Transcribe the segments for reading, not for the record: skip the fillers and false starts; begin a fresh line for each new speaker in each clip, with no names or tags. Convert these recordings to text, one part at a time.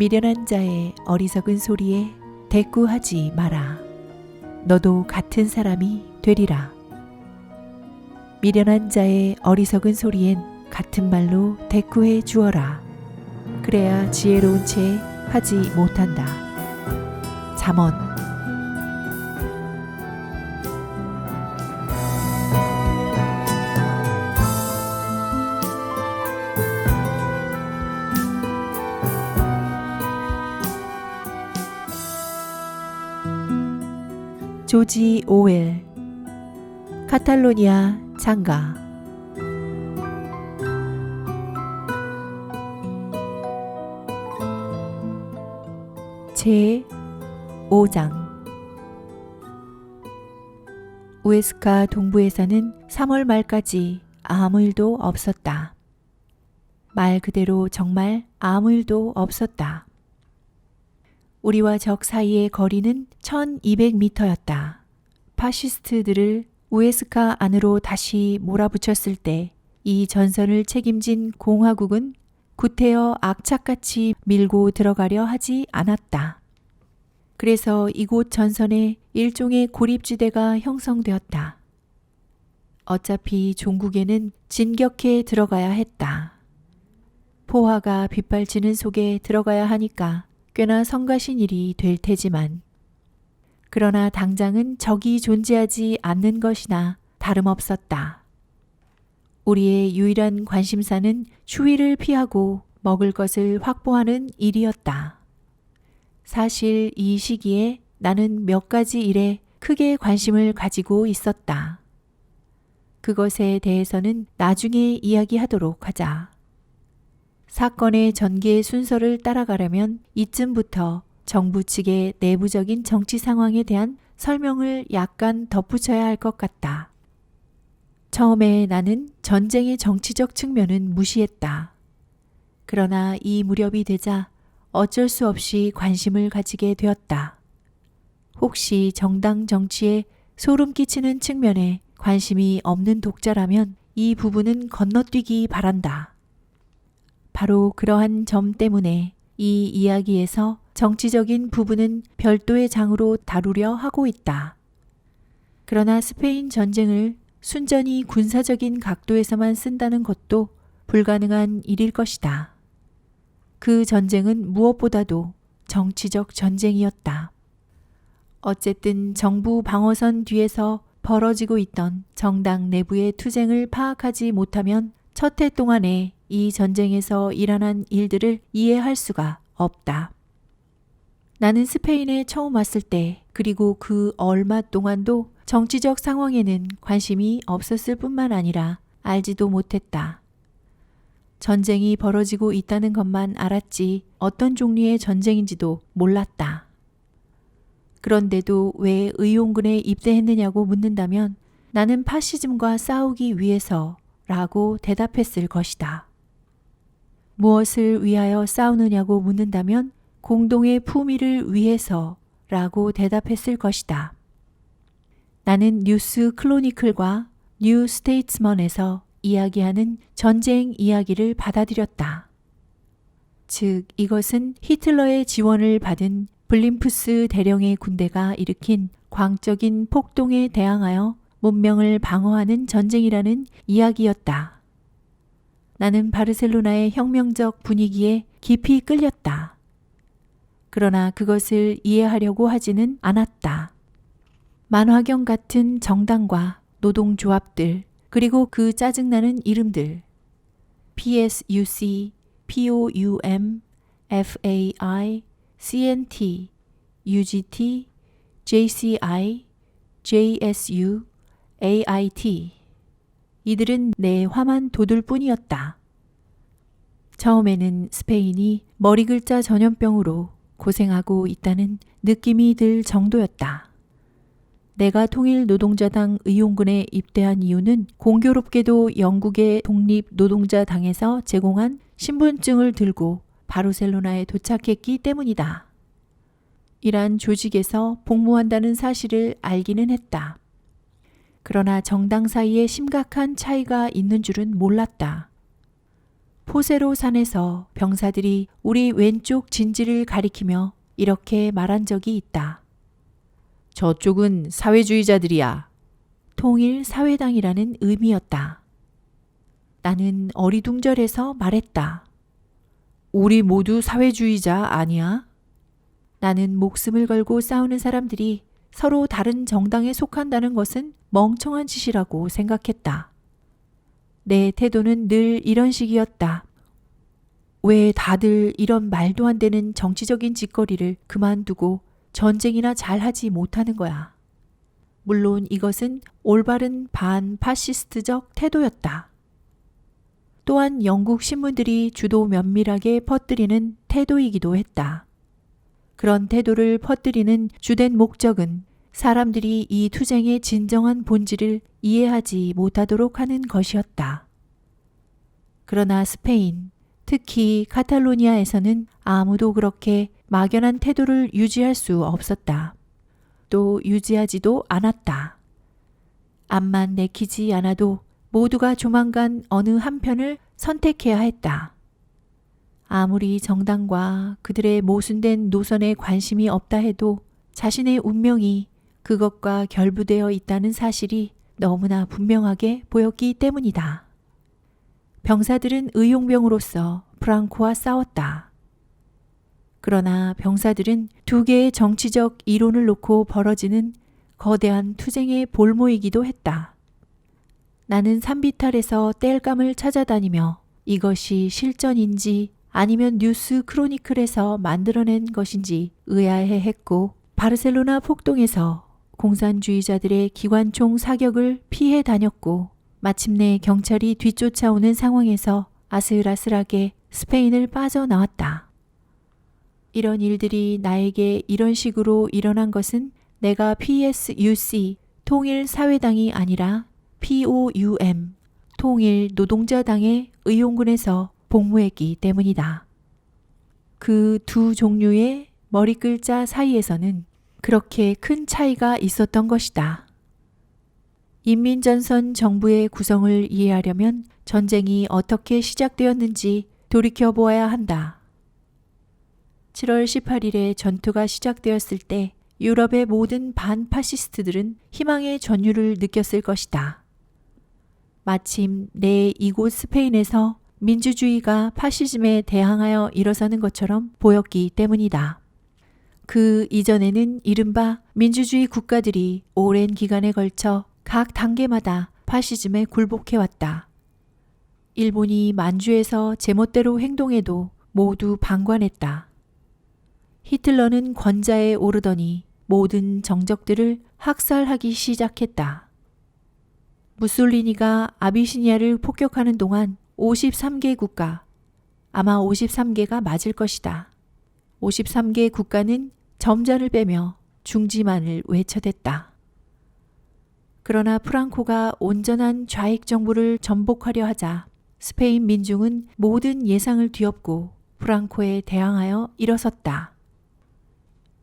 미련한 자의 어리석은 소리에 대꾸하지 마라. 너도 같은 사람이 되리라. 미련한 자의 어리석은 소리엔 같은 말로 대꾸해 주어라. 그래야 지혜로운 채 하지 못한다. 잠언. 조지 오웰. 카탈로니아 장가. 제 5장. 우에스카 동부에서는 3월 말까지 아무 일도 없었다. 말 그대로 정말 아무 일도 없었다. 우리와 적 사이의 거리는 1200m였다. 파시스트들을 우에스카 안으로 다시 몰아붙였을 때 이 전선을 책임진 공화국은 구태여 악착같이 밀고 들어가려 하지 않았다. 그래서 이곳 전선에 일종의 고립지대가 형성되었다. 어차피 종국에는 진격해 들어가야 했다. 포화가 빗발치는 속에 들어가야 하니까 꽤나 성가신 일이 될 테지만, 그러나 당장은 적이 존재하지 않는 것이나 다름없었다. 우리의 유일한 관심사는 추위를 피하고 먹을 것을 확보하는 일이었다. 사실 이 시기에 나는 몇 가지 일에 크게 관심을 가지고 있었다. 그것에 대해서는 나중에 이야기하도록 하자. 사건의 전개 순서를 따라가려면 이쯤부터 정부 측의 내부적인 정치 상황에 대한 설명을 약간 덧붙여야 할 것 같다. 처음에 나는 전쟁의 정치적 측면은 무시했다. 그러나 이 무렵이 되자 어쩔 수 없이 관심을 가지게 되었다. 혹시 정당 정치에 소름 끼치는 측면에 관심이 없는 독자라면 이 부분은 건너뛰기 바란다. 바로 그러한 점 때문에 이 이야기에서 정치적인 부분은 별도의 장으로 다루려 하고 있다. 그러나 스페인 전쟁을 순전히 군사적인 각도에서만 쓴다는 것도 불가능한 일일 것이다. 그 전쟁은 무엇보다도 정치적 전쟁이었다. 어쨌든 정부 방어선 뒤에서 벌어지고 있던 정당 내부의 투쟁을 파악하지 못하면 첫 해 동안에 이 전쟁에서 일어난 일들을 이해할 수가 없다. 나는 스페인에 처음 왔을 때, 그리고 그 얼마 동안도 정치적 상황에는 관심이 없었을 뿐만 아니라 알지도 못했다. 전쟁이 벌어지고 있다는 것만 알았지 어떤 종류의 전쟁인지도 몰랐다. 그런데도 왜 의용군에 입대했느냐고 묻는다면 나는 파시즘과 싸우기 위해서 라고 대답했을 것이다. 무엇을 위하여 싸우느냐고 묻는다면 공동의 품위를 위해서 라고 대답했을 것이다. 나는 뉴스 클로니클과 뉴 스테이츠먼에서 이야기하는 전쟁 이야기를 받아들였다. 즉, 이것은 히틀러의 지원을 받은 블림푸스 대령의 군대가 일으킨 광적인 폭동에 대항하여 문명을 방어하는 전쟁이라는 이야기였다. 나는 바르셀로나의 혁명적 분위기에 깊이 끌렸다. 그러나 그것을 이해하려고 하지는 않았다. 만화경 같은 정당과 노동조합들, 그리고 그 짜증나는 이름들, PSUC, POUM, FAI, CNT, UGT, JCI, JSU, AIT. 이들은 내 화만 돋을 뿐이었다. 처음에는 스페인이 머리 글자 전염병으로 고생하고 있다는 느낌이 들 정도였다. 내가 통일노동자당 의용군에 입대한 이유는 공교롭게도 영국의 독립노동자당에서 제공한 신분증을 들고 바르셀로나에 도착했기 때문이다. 이란 조직에서 복무한다는 사실을 알기는 했다. 그러나 정당 사이에 심각한 차이가 있는 줄은 몰랐다. 포세로 산에서 병사들이 우리 왼쪽 진지를 가리키며 이렇게 말한 적이 있다. 저쪽은 사회주의자들이야. 통일 사회당이라는 의미였다. 나는 어리둥절해서 말했다. 우리 모두 사회주의자 아니야? 나는 목숨을 걸고 싸우는 사람들이 서로 다른 정당에 속한다는 것은 멍청한 짓이라고 생각했다. 내 태도는 늘 이런 식이었다. 왜 다들 이런 말도 안 되는 정치적인 짓거리를 그만두고 전쟁이나 잘하지 못하는 거야. 물론 이것은 올바른 반파시스트적 태도였다. 또한 영국 신문들이 주도 면밀하게 퍼뜨리는 태도이기도 했다. 그런 태도를 퍼뜨리는 주된 목적은 사람들이 이 투쟁의 진정한 본질을 이해하지 못하도록 하는 것이었다. 그러나 스페인, 특히 카탈로니아에서는 아무도 그렇게 막연한 태도를 유지할 수 없었다. 또 유지하지도 않았다. 암만 내키지 않아도 모두가 조만간 어느 한편을 선택해야 했다. 아무리 정당과 그들의 모순된 노선에 관심이 없다 해도 자신의 운명이 그것과 결부되어 있다는 사실이 너무나 분명하게 보였기 때문이다. 병사들은 의용병으로서 프랑코와 싸웠다. 그러나 병사들은 두 개의 정치적 이론을 놓고 벌어지는 거대한 투쟁의 볼모이기도 했다. 나는 산비탈에서 땔감을 찾아다니며 이것이 실전인지 아니면 뉴스 크로니클에서 만들어낸 것인지 의아해했고, 바르셀로나 폭동에서 공산주의자들의 기관총 사격을 피해 다녔고, 마침내 경찰이 뒤쫓아오는 상황에서 아슬아슬하게 스페인을 빠져나왔다. 이런 일들이 나에게 이런 식으로 일어난 것은 내가 PSUC 통일사회당이 아니라 POUM 통일노동자당의 의용군에서 복무했기 때문이다. 그 두 종류의 머리글자 사이에서는 그렇게 큰 차이가 있었던 것이다. 인민전선 정부의 구성을 이해하려면 전쟁이 어떻게 시작되었는지 돌이켜보아야 한다. 7월 18일에 전투가 시작되었을 때 유럽의 모든 반파시스트들은 희망의 전율을 느꼈을 것이다. 마침 내 이곳 스페인에서 민주주의가 파시즘에 대항하여 일어서는 것처럼 보였기 때문이다. 그 이전에는 이른바 민주주의 국가들이 오랜 기간에 걸쳐 각 단계마다 파시즘에 굴복해왔다. 일본이 만주에서 제멋대로 행동해도 모두 방관했다. 히틀러는 권좌에 오르더니 모든 정적들을 학살하기 시작했다. 무솔리니가 아비시니아를 폭격하는 동안 53개 국가, 아마 53개가 맞을 것이다. 53개 국가는 점자를 빼며 중지만을 외쳐댔다. 그러나 프랑코가 온전한 좌익 정부를 전복하려 하자 스페인 민중은 모든 예상을 뒤엎고 프랑코에 대항하여 일어섰다.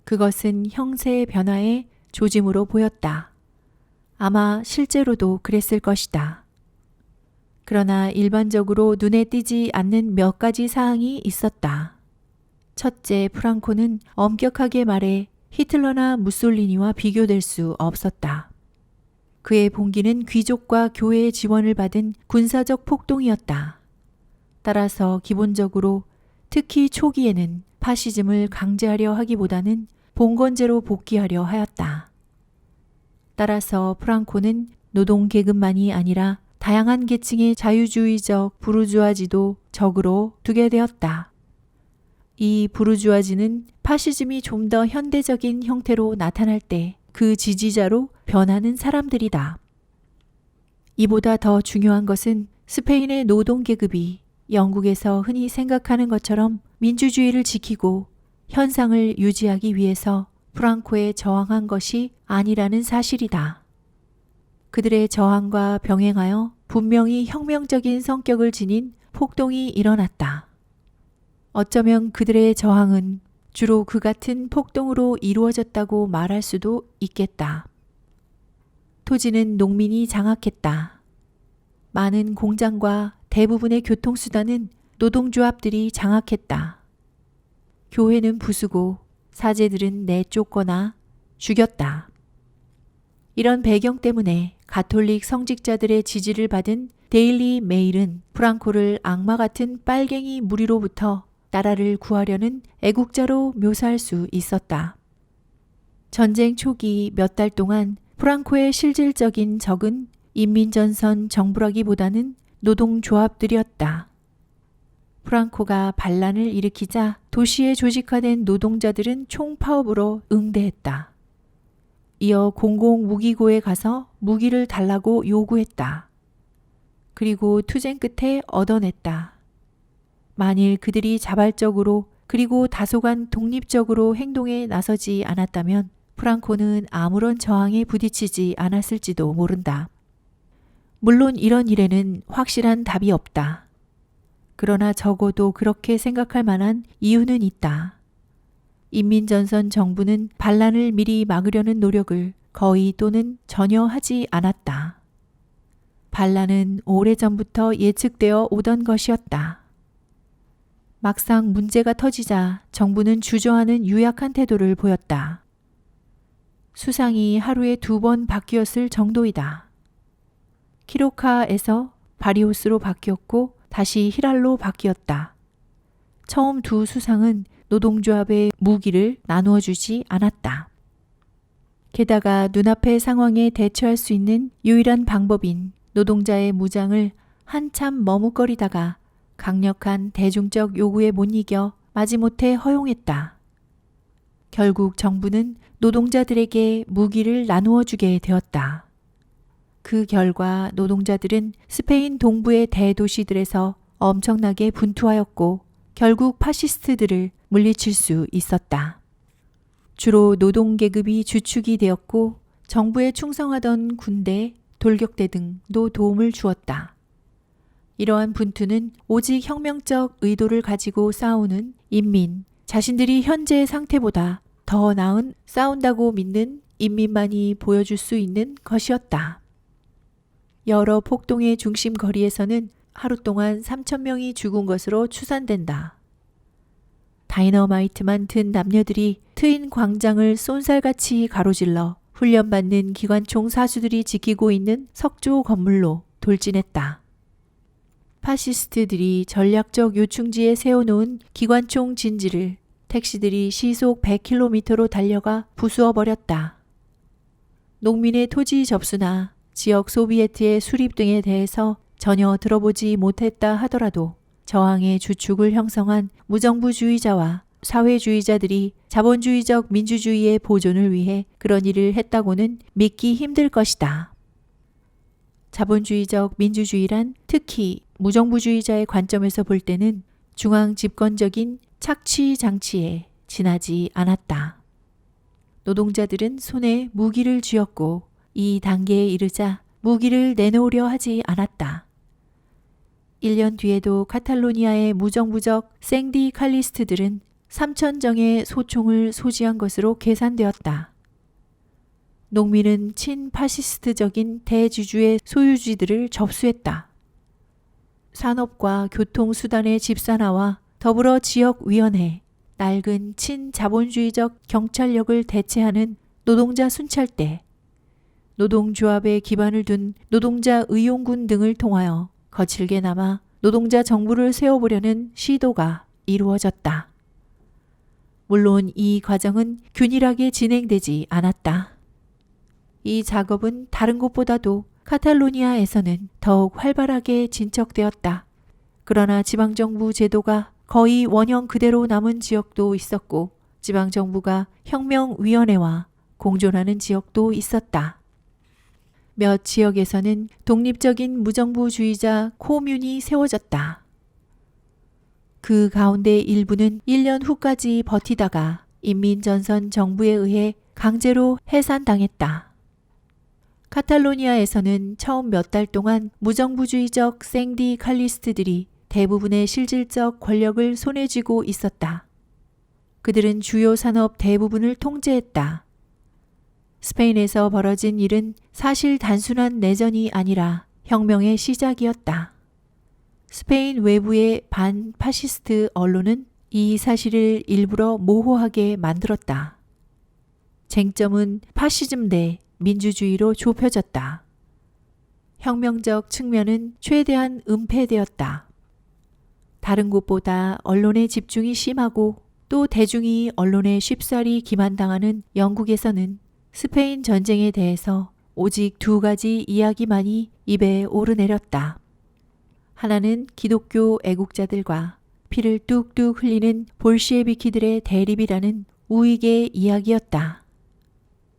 그것은 형세의 변화의 조짐으로 보였다. 아마 실제로도 그랬을 것이다. 그러나 일반적으로 눈에 띄지 않는 몇 가지 사항이 있었다. 첫째, 프랑코는 엄격하게 말해 히틀러나 무솔리니와 비교될 수 없었다. 그의 봉기는 귀족과 교회의 지원을 받은 군사적 폭동이었다. 따라서 기본적으로 특히 초기에는 파시즘을 강제하려 하기보다는 봉건제로 복귀하려 하였다. 따라서 프랑코는 노동계급만이 아니라 다양한 계층의 자유주의적 부르주아지도 적으로 두게 되었다. 이 부르주아지는 파시즘이 좀 더 현대적인 형태로 나타날 때 그 지지자로 변하는 사람들이다. 이보다 더 중요한 것은 스페인의 노동계급이 영국에서 흔히 생각하는 것처럼 민주주의를 지키고 현상을 유지하기 위해서 프랑코에 저항한 것이 아니라는 사실이다. 그들의 저항과 병행하여 분명히 혁명적인 성격을 지닌 폭동이 일어났다. 어쩌면 그들의 저항은 주로 그 같은 폭동으로 이루어졌다고 말할 수도 있겠다. 토지는 농민이 장악했다. 많은 공장과 대부분의 교통수단은 노동조합들이 장악했다. 교회는 부수고 사제들은 내쫓거나 죽였다. 이런 배경 때문에 가톨릭 성직자들의 지지를 받은 데일리 메일은 프랑코를 악마 같은 빨갱이 무리로부터 나라를 구하려는 애국자로 묘사할 수 있었다. 전쟁 초기 몇 달 동안 프랑코의 실질적인 적은 인민전선 정부라기보다는 노동조합들이었다. 프랑코가 반란을 일으키자 도시에 조직화된 노동자들은 총파업으로 응대했다. 이어 공공무기고에 가서 무기를 달라고 요구했다. 그리고 투쟁 끝에 얻어냈다. 만일 그들이 자발적으로 그리고 다소간 독립적으로 행동에 나서지 않았다면 프랑코는 아무런 저항에 부딪히지 않았을지도 모른다. 물론 이런 일에는 확실한 답이 없다. 그러나 적어도 그렇게 생각할 만한 이유는 있다. 인민전선 정부는 반란을 미리 막으려는 노력을 거의 또는 전혀 하지 않았다. 반란은 오래전부터 예측되어 오던 것이었다. 막상 문제가 터지자 정부는 주저하는 유약한 태도를 보였다. 수상이 하루에 2번 바뀌었을 정도이다. 키로카에서 바리오스로 바뀌었고 다시 히랄로 바뀌었다. 처음 두 수상은 노동조합의 무기를 나누어 주지 않았다. 게다가 눈앞의 상황에 대처할 수 있는 유일한 방법인 노동자의 무장을 한참 머뭇거리다가 강력한 대중적 요구에 못 이겨 마지못해 허용했다. 결국 정부는 노동자들에게 무기를 나누어 주게 되었다. 그 결과 노동자들은 스페인 동부의 대도시들에서 엄청나게 분투하였고 결국 파시스트들을 물리칠 수 있었다. 주로 노동계급이 주축이 되었고 정부에 충성하던 군대, 돌격대 등도 도움을 주었다. 이러한 분투는 오직 혁명적 의도를 가지고 싸우는 인민, 자신들이 현재의 상태보다 더 나은 싸운다고 믿는 인민만이 보여줄 수 있는 것이었다. 여러 폭동의 중심 거리에서는 하루 동안 3,000명이 죽은 것으로 추산된다. 다이너마이트만 든 남녀들이 트인 광장을 쏜살같이 가로질러 훈련받는 기관총 사수들이 지키고 있는 석조 건물로 돌진했다. 파시스트들이 전략적 요충지에 세워놓은 기관총 진지를 택시들이 시속 100km로 달려가 부수어버렸다. 농민의 토지 접수나 지역 소비에트의 수립 등에 대해서 전혀 들어보지 못했다 하더라도 저항의 주축을 형성한 무정부주의자와 사회주의자들이 자본주의적 민주주의의 보존을 위해 그런 일을 했다고는 믿기 힘들 것이다. 자본주의적 민주주의란 특히 무정부주의자의 관점에서 볼 때는 중앙 집권적인 착취 장치에 지나지 않았다. 노동자들은 손에 무기를 쥐었고 이 단계에 이르자 무기를 내놓으려 하지 않았다. 1년 뒤에도 카탈로니아의 무정부적 생디 칼리스트들은 3,000정의 소총을 소지한 것으로 계산되었다. 농민은 친파시스트적인 대주주의 소유주들을 접수했다. 산업과 교통수단의 집산화와 더불어 지역위원회, 낡은 친자본주의적 경찰력을 대체하는 노동자 순찰대, 노동조합에 기반을 둔 노동자 의용군 등을 통하여 거칠게나마 노동자 정부를 세워보려는 시도가 이루어졌다. 물론 이 과정은 균일하게 진행되지 않았다. 이 작업은 다른 곳보다도 카탈로니아에서는 더욱 활발하게 진척되었다. 그러나 지방정부 제도가 거의 원형 그대로 남은 지역도 있었고 지방정부가 혁명위원회와 공존하는 지역도 있었다. 몇 지역에서는 독립적인 무정부주의자 코뮌이 세워졌다. 그 가운데 일부는 1년 후까지 버티다가 인민전선 정부에 의해 강제로 해산당했다. 카탈로니아에서는 처음 몇 달 동안 무정부주의적 생디 칼리스트들이 대부분의 실질적 권력을 손에 쥐고 있었다. 그들은 주요 산업 대부분을 통제했다. 스페인에서 벌어진 일은 사실 단순한 내전이 아니라 혁명의 시작이었다. 스페인 외부의 반파시스트 언론은 이 사실을 일부러 모호하게 만들었다. 쟁점은 파시즘 대 민주주의로 좁혀졌다. 혁명적 측면은 최대한 은폐되었다. 다른 곳보다 언론의 집중이 심하고 또 대중이 언론에 쉽사리 기만당하는 영국에서는 스페인 전쟁에 대해서 오직 두 가지 이야기만이 입에 오르내렸다. 하나는 기독교 애국자들과 피를 뚝뚝 흘리는 볼시에비키들의 대립이라는 우익의 이야기였다.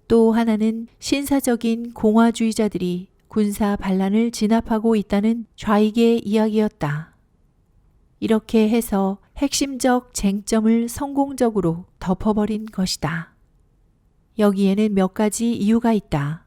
또 하나는 신사적인 공화주의자들이 군사 반란을 진압하고 있다는 좌익의 이야기였다. 이렇게 해서 핵심적 쟁점을 성공적으로 덮어버린 것이다. 여기에는 몇 가지 이유가 있다.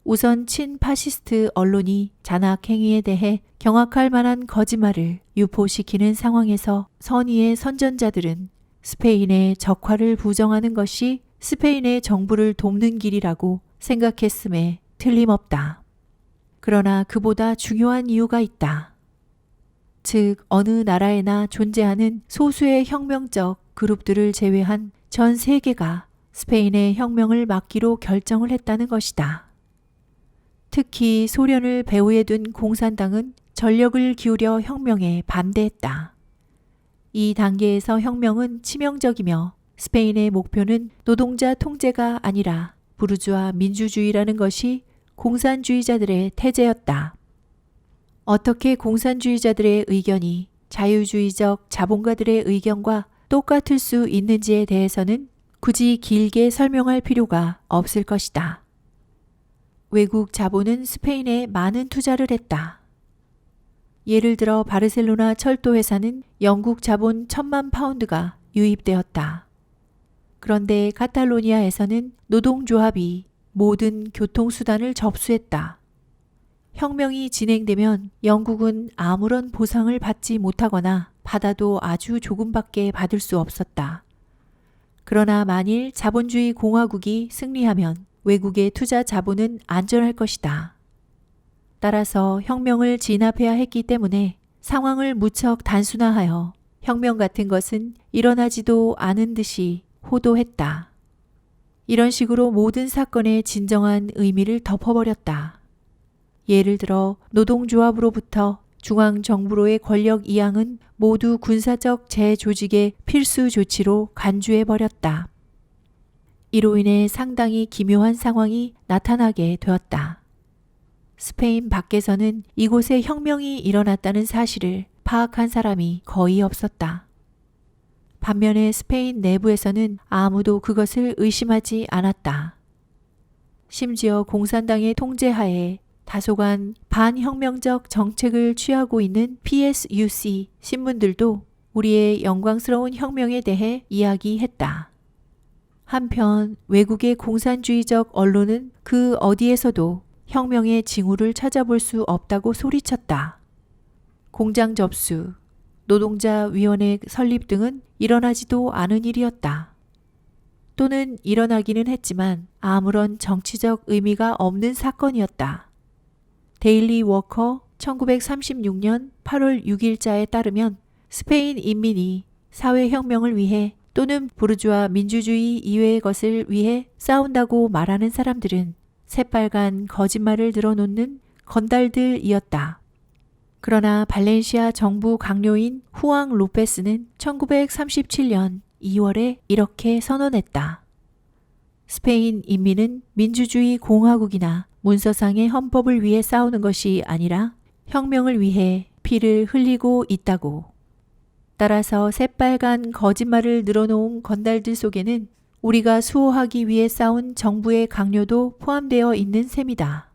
우선 친파시스트 언론이 잔악행위에 대해 경악할 만한 거짓말을 유포시키는 상황에서 선의의 선전자들은 스페인의 적화를 부정하는 것이 스페인의 정부를 돕는 길이라고 생각했음에 틀림없다. 그러나 그보다 중요한 이유가 있다. 즉 어느 나라에나 존재하는 소수의 혁명적 그룹들을 제외한 전 세계가 스페인의 혁명을 막기로 결정을 했다는 것이다. 특히 소련을 배후에 둔 공산당은 전력을 기울여 혁명에 반대했다. 이 단계에서 혁명은 치명적이며 스페인의 목표는 노동자 통제가 아니라 부르주아 민주주의라는 것이 공산주의자들의 태제였다. 어떻게 공산주의자들의 의견이 자유주의적 자본가들의 의견과 똑같을 수 있는지에 대해서는 굳이 길게 설명할 필요가 없을 것이다. 외국 자본은 스페인에 많은 투자를 했다. 예를 들어 바르셀로나 철도회사는 영국 자본 1,000만 파운드가 유입되었다. 그런데 카탈로니아에서는 노동조합이 모든 교통수단을 접수했다. 혁명이 진행되면 영국은 아무런 보상을 받지 못하거나 받아도 아주 조금밖에 받을 수 없었다. 그러나 만일 자본주의 공화국이 승리하면 외국의 투자 자본은 안전할 것이다. 따라서 혁명을 진압해야 했기 때문에 상황을 무척 단순화하여 혁명 같은 것은 일어나지도 않은 듯이 호도했다. 이런 식으로 모든 사건의 진정한 의미를 덮어버렸다. 예를 들어 노동조합으로부터 중앙정부로의 권력 이양은 모두 군사적 재조직의 필수 조치로 간주해버렸다. 이로 인해 상당히 기묘한 상황이 나타나게 되었다. 스페인 밖에서는 이곳에 혁명이 일어났다는 사실을 파악한 사람이 거의 없었다. 반면에 스페인 내부에서는 아무도 그것을 의심하지 않았다. 심지어 공산당의 통제하에 다소간 반혁명적 정책을 취하고 있는 PSUC 신문들도 우리의 영광스러운 혁명에 대해 이야기했다. 한편 외국의 공산주의적 언론은 그 어디에서도 혁명의 징후를 찾아볼 수 없다고 소리쳤다. 공장 접수, 노동자위원회 설립 등은 일어나지도 않은 일이었다. 또는 일어나기는 했지만 아무런 정치적 의미가 없는 사건이었다. 데일리 워커 1936년 8월 6일자에 따르면 스페인 인민이 사회혁명을 위해 또는 부르주아 민주주의 이외의 것을 위해 싸운다고 말하는 사람들은 새빨간 거짓말을 늘어놓는 건달들이었다. 그러나 발렌시아 정부 강요인 후앙 로페스는 1937년 2월에 이렇게 선언했다. 스페인 인민은 민주주의 공화국이나 문서상의 헌법을 위해 싸우는 것이 아니라 혁명을 위해 피를 흘리고 있다고. 따라서 새빨간 거짓말을 늘어놓은 건달들 속에는 우리가 수호하기 위해 싸운 정부의 강요도 포함되어 있는 셈이다.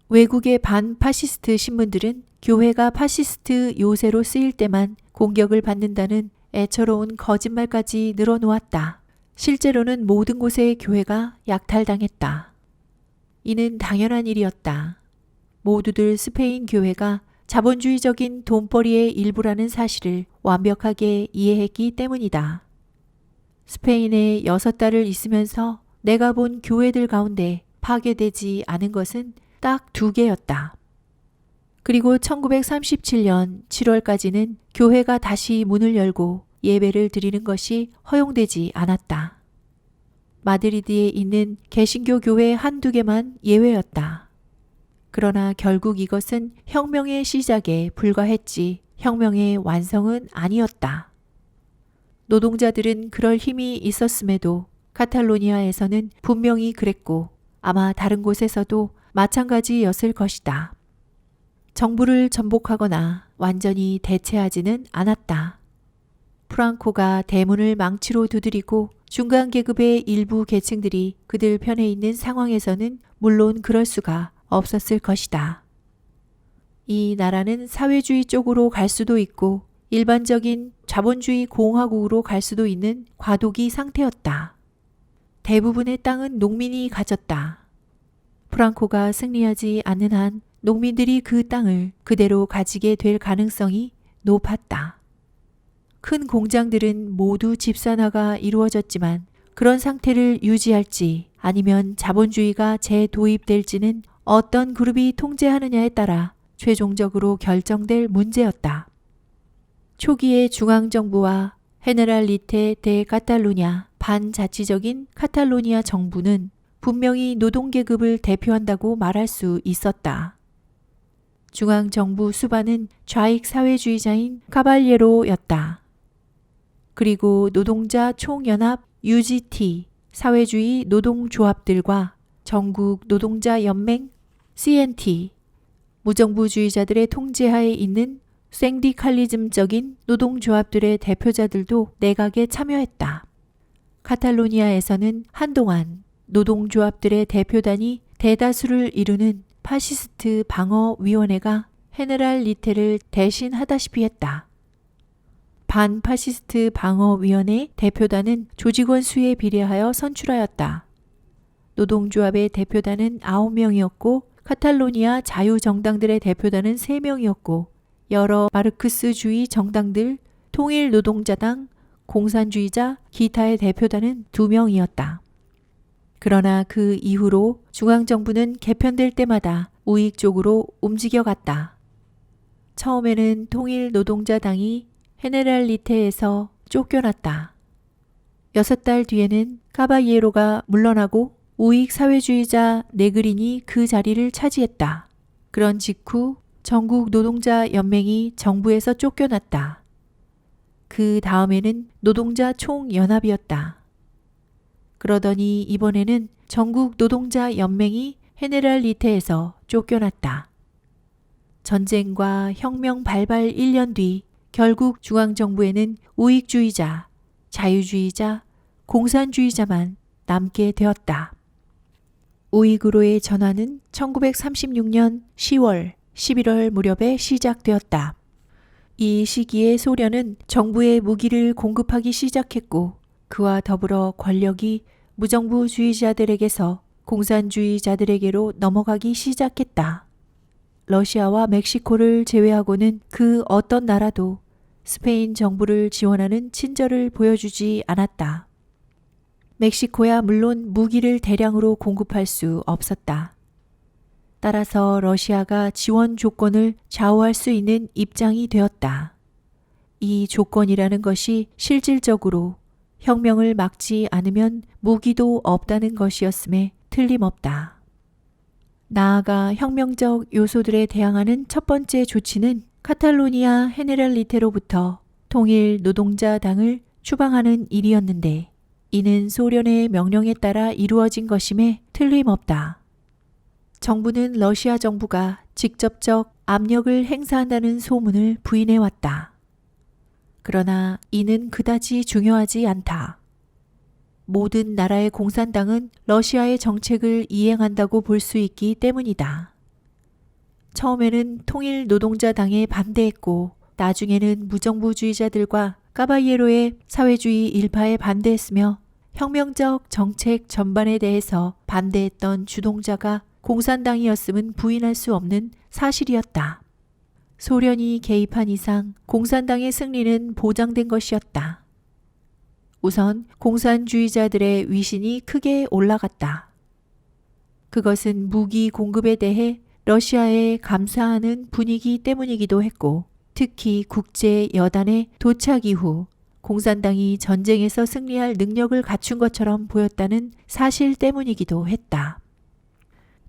외국의 반파시스트 신문들은 교회가 파시스트 요새로 쓰일 때만 공격을 받는다는 애처로운 거짓말까지 늘어놓았다. 실제로는 모든 곳의 교회가 약탈당했다. 이는 당연한 일이었다. 모두들 스페인 교회가 자본주의적인 돈벌이의 일부라는 사실을 완벽하게 이해했기 때문이다. 스페인에 6달을 있으면서 내가 본 교회들 가운데 파괴되지 않은 것은 딱 2개였다. 그리고 1937년 7월까지는 교회가 다시 문을 열고 예배를 드리는 것이 허용되지 않았다. 마드리드에 있는 개신교 교회 한두 개만 예외였다. 그러나 결국 이것은 혁명의 시작에 불과했지 혁명의 완성은 아니었다. 노동자들은 그럴 힘이 있었음에도 카탈로니아에서는 분명히 그랬고 아마 다른 곳에서도 마찬가지였을 것이다. 정부를 전복하거나 완전히 대체하지는 않았다. 프랑코가 대문을 망치로 두드리고 중간 계급의 일부 계층들이 그들 편에 있는 상황에서는 물론 그럴 수가 없었을 것이다. 이 나라는 사회주의 쪽으로 갈 수도 있고 일반적인 자본주의 공화국으로 갈 수도 있는 과도기 상태였다. 대부분의 땅은 농민이 가졌다. 프랑코가 승리하지 않는 한 농민들이 그 땅을 그대로 가지게 될 가능성이 높았다. 큰 공장들은 모두 집산화가 이루어졌지만 그런 상태를 유지할지 아니면 자본주의가 재도입될지는 어떤 그룹이 통제하느냐에 따라 최종적으로 결정될 문제였다. 초기의 중앙정부와 헤네랄리테 데 카탈루냐 반자치적인 카탈로니아 정부는 분명히 노동계급을 대표한다고 말할 수 있었다. 중앙정부 수반은 좌익 사회주의자인 카발예로였다. 그리고 노동자 총연합 UGT 사회주의 노동조합들과 전국 노동자 연맹 CNT 무정부주의자들의 통제하에 있는 생디칼리즘적인 노동조합들의 대표자들도 내각에 참여했다. 카탈로니아에서는 한동안 노동조합들의 대표단이 대다수를 이루는 파시스트 방어위원회가 헤네랄리테를 대신하다시피 했다. 반파시스트 방어위원회 대표단은 조직원 수에 비례하여 선출하였다. 노동조합의 대표단은 9명이었고 카탈로니아 자유정당들의 대표단은 3명이었고 여러 마르크스주의 정당들, 통일노동자당, 공산주의자, 기타의 대표단은 2명이었다. 그러나 그 이후로 중앙정부는 개편될 때마다 우익 쪽으로 움직여갔다. 처음에는 통일노동자당이 헤네랄리테에서 쫓겨났다. 6달 뒤에는 카바이에로가 물러나고 우익 사회주의자 네그린이 그 자리를 차지했다. 그런 직후 전국 노동자 연맹이 정부에서 쫓겨났다. 그 다음에는 노동자 총연합이었다. 그러더니 이번에는 전국 노동자 연맹이 헤네랄리테에서 쫓겨났다. 전쟁과 혁명 발발 1년 뒤 결국 중앙정부에는 우익주의자, 자유주의자, 공산주의자만 남게 되었다. 우익으로의 전환은 1936년 10월, 11월 무렵에 시작되었다. 이 시기에 소련은 정부에 무기를 공급하기 시작했고 그와 더불어 권력이 무정부주의자들에게서 공산주의자들에게로 넘어가기 시작했다. 러시아와 멕시코를 제외하고는 그 어떤 나라도 스페인 정부를 지원하는 친절을 보여주지 않았다. 멕시코야 물론 무기를 대량으로 공급할 수 없었다. 따라서 러시아가 지원 조건을 좌우할 수 있는 입장이 되었다. 이 조건이라는 것이 실질적으로 혁명을 막지 않으면 무기도 없다는 것이었음에 틀림없다. 나아가 혁명적 요소들에 대항하는 첫 번째 조치는 카탈로니아 헤네랄리테로부터 통일 노동자당을 추방하는 일이었는데 이는 소련의 명령에 따라 이루어진 것임에 틀림없다. 정부는 러시아 정부가 직접적 압력을 행사한다는 소문을 부인해왔다. 그러나 이는 그다지 중요하지 않다. 모든 나라의 공산당은 러시아의 정책을 이행한다고 볼 수 있기 때문이다. 처음에는 통일노동자당에 반대했고 나중에는 무정부주의자들과 까바이에로의 사회주의 일파에 반대했으며 혁명적 정책 전반에 대해서 반대했던 주동자가 공산당이었음은 부인할 수 없는 사실이었다. 소련이 개입한 이상 공산당의 승리는 보장된 것이었다. 우선 공산주의자들의 위신이 크게 올라갔다. 그것은 무기 공급에 대해 러시아에 감사하는 분위기 때문이기도 했고, 특히 국제 여단의 도착 이후 공산당이 전쟁에서 승리할 능력을 갖춘 것처럼 보였다는 사실 때문이기도 했다.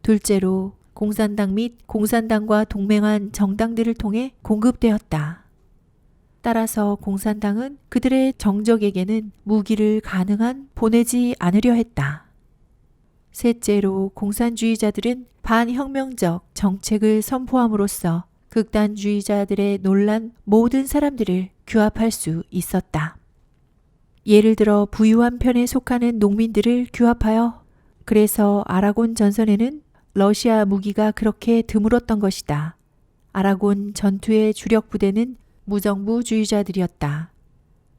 둘째로 공산당 및 공산당과 동맹한 정당들을 통해 공급되었다. 따라서 공산당은 그들의 정적에게는 무기를 가능한 보내지 않으려 했다. 셋째로 공산주의자들은 반혁명적 정책을 선포함으로써 극단주의자들의 놀란 모든 사람들을 규합할 수 있었다. 예를 들어 부유한 편에 속하는 농민들을 규합하여, 그래서 아라곤 전선에는 러시아 무기가 그렇게 드물었던 것이다. 아라곤 전투의 주력 부대는 무정부주의자들이었다.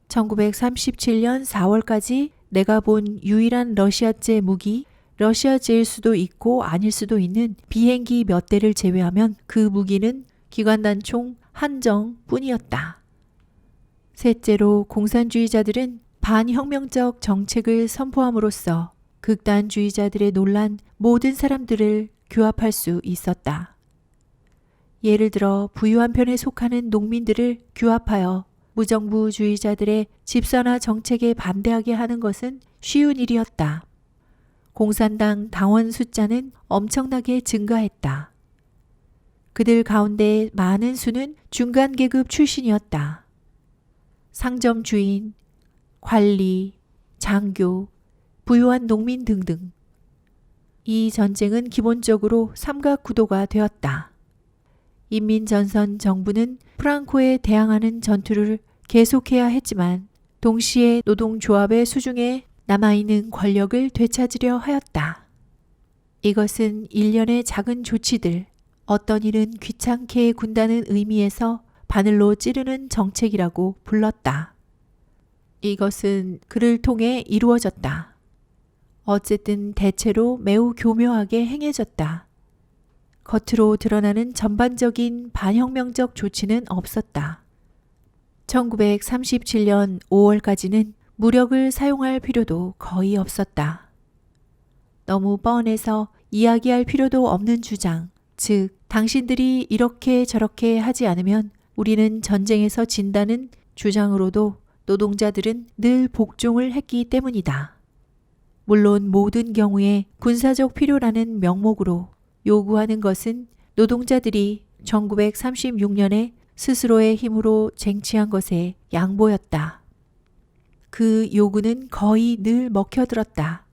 1937년 4월까지 내가 본 유일한 러시아제 무기, 러시아제일 수도 있고 아닐 수도 있는 비행기 몇 대를 제외하면 그 무기는 기관단총 한정뿐이었다. 셋째로 공산주의자들은 반혁명적 정책을 선포함으로써 극단주의자들의 놀란 모든 사람들을 규합할 수 있었다. 예를 들어 부유한 편에 속하는 농민들을 규합하여 무정부주의자들의 집산화 정책에 반대하게 하는 것은 쉬운 일이었다. 공산당 당원 숫자는 엄청나게 증가했다. 그들 가운데 많은 수는 중간 계급 출신이었다. 상점 주인, 관리, 장교, 부유한 농민 등등. 이 전쟁은 기본적으로 삼각구도가 되었다. 인민전선 정부는 프랑코에 대항하는 전투를 계속해야 했지만 동시에 노동조합의 수중에 남아있는 권력을 되찾으려 하였다. 이것은 일련의 작은 조치들, 어떤 일은 귀찮게 군다는 의미에서 바늘로 찌르는 정책이라고 불렀다. 이것은 그를 통해 이루어졌다. 어쨌든 대체로 매우 교묘하게 행해졌다. 겉으로 드러나는 전반적인 반혁명적 조치는 없었다. 1937년 5월까지는 무력을 사용할 필요도 거의 없었다. 너무 뻔해서 이야기할 필요도 없는 주장, 즉 당신들이 이렇게 저렇게 하지 않으면 우리는 전쟁에서 진다는 주장으로도 노동자들은 늘 복종을 했기 때문이다. 물론 모든 경우에 군사적 필요라는 명목으로 요구하는 것은 노동자들이 1936년에 스스로의 힘으로 쟁취한 것에 양보였다. 그 요구는 거의 늘 먹혀들었다.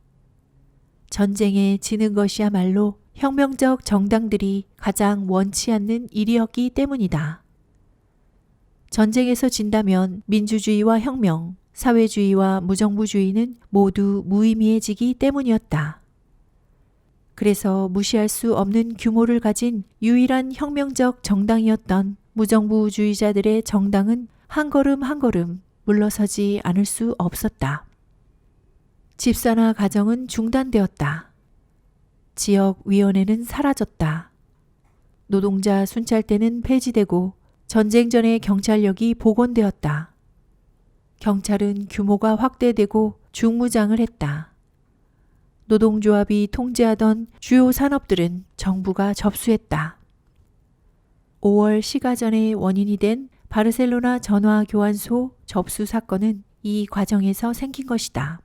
전쟁에 지는 것이야말로 혁명적 정당들이 가장 원치 않는 일이었기 때문이다. 전쟁에서 진다면 민주주의와 혁명, 사회주의와 무정부주의는 모두 무의미해지기 때문이었다. 그래서 무시할 수 없는 규모를 가진 유일한 혁명적 정당이었던 무정부주의자들의 정당은 한 걸음 한 걸음 물러서지 않을 수 없었다. 집산화 과정은 중단되었다. 지역위원회는 사라졌다. 노동자 순찰대는 폐지되고 전쟁 전의 경찰력이 복원되었다. 경찰은 규모가 확대되고 중무장을 했다. 노동조합이 통제하던 주요 산업들은 정부가 접수했다. 5월 시가전의 원인이 된 바르셀로나 전화교환소 접수 사건은 이 과정에서 생긴 것이다.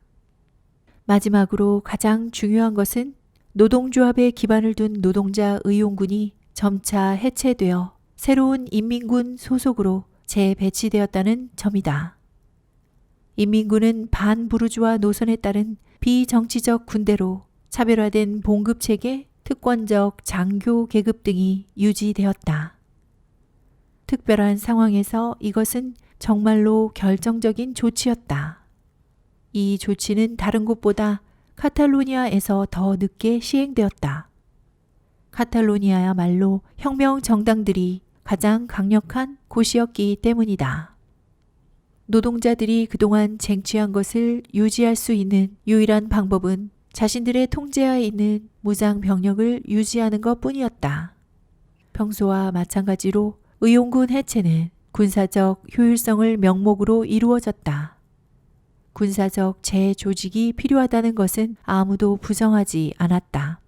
마지막으로 가장 중요한 것은 노동조합에 기반을 둔 노동자 의용군이 점차 해체되어 새로운 인민군 소속으로 재배치되었다는 점이다. 인민군은 반부르주아 노선에 따른 비정치적 군대로 차별화된 봉급체계, 특권적 장교 계급 등이 유지되었다. 특별한 상황에서 이것은 정말로 결정적인 조치였다. 이 조치는 다른 곳보다 카탈로니아에서 더 늦게 시행되었다. 카탈로니아야말로 혁명 정당들이 가장 강력한 곳이었기 때문이다. 노동자들이 그동안 쟁취한 것을 유지할 수 있는 유일한 방법은 자신들의 통제하에 있는 무장 병력을 유지하는 것뿐이었다. 평소와 마찬가지로 의용군 해체는 군사적 효율성을 명목으로 이루어졌다. 군사적 재조직이 필요하다는 것은 아무도 부정하지 않았다.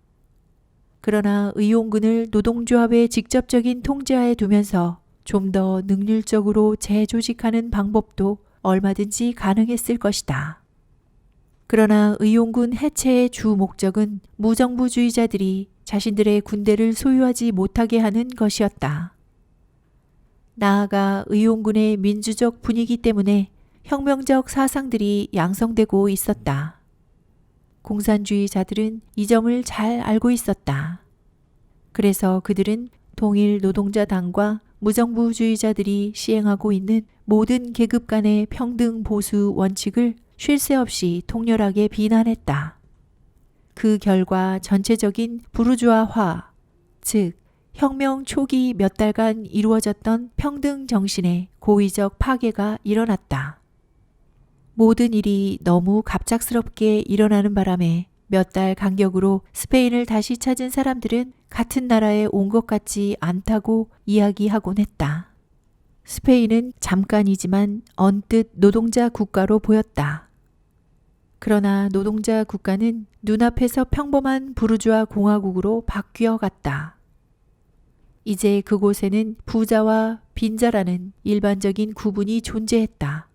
그러나 의용군을 노동조합의 직접적인 통제하에 두면서 좀 더 능률적으로 재조직하는 방법도 얼마든지 가능했을 것이다. 그러나 의용군 해체의 주 목적은 무정부주의자들이 자신들의 군대를 소유하지 못하게 하는 것이었다. 나아가 의용군의 민주적 분위기 때문에 혁명적 사상들이 양성되고 있었다. 공산주의자들은 이 점을 잘 알고 있었다. 그래서 그들은 통일노동자당과 무정부주의자들이 시행하고 있는 모든 계급 간의 평등 보수 원칙을 쉴 새 없이 통렬하게 비난했다. 그 결과 전체적인 부르주아화, 즉 혁명 초기 몇 달간 이루어졌던 평등 정신의 고의적 파괴가 일어났다. 모든 일이 너무 갑작스럽게 일어나는 바람에 몇 달 간격으로 스페인을 다시 찾은 사람들은 같은 나라에 온 것 같지 않다고 이야기하곤 했다. 스페인은 잠깐이지만 언뜻 노동자 국가로 보였다. 그러나 노동자 국가는 눈앞에서 평범한 부르주아 공화국으로 바뀌어 갔다. 이제 그곳에는 부자와 빈자라는 일반적인 구분이 존재했다.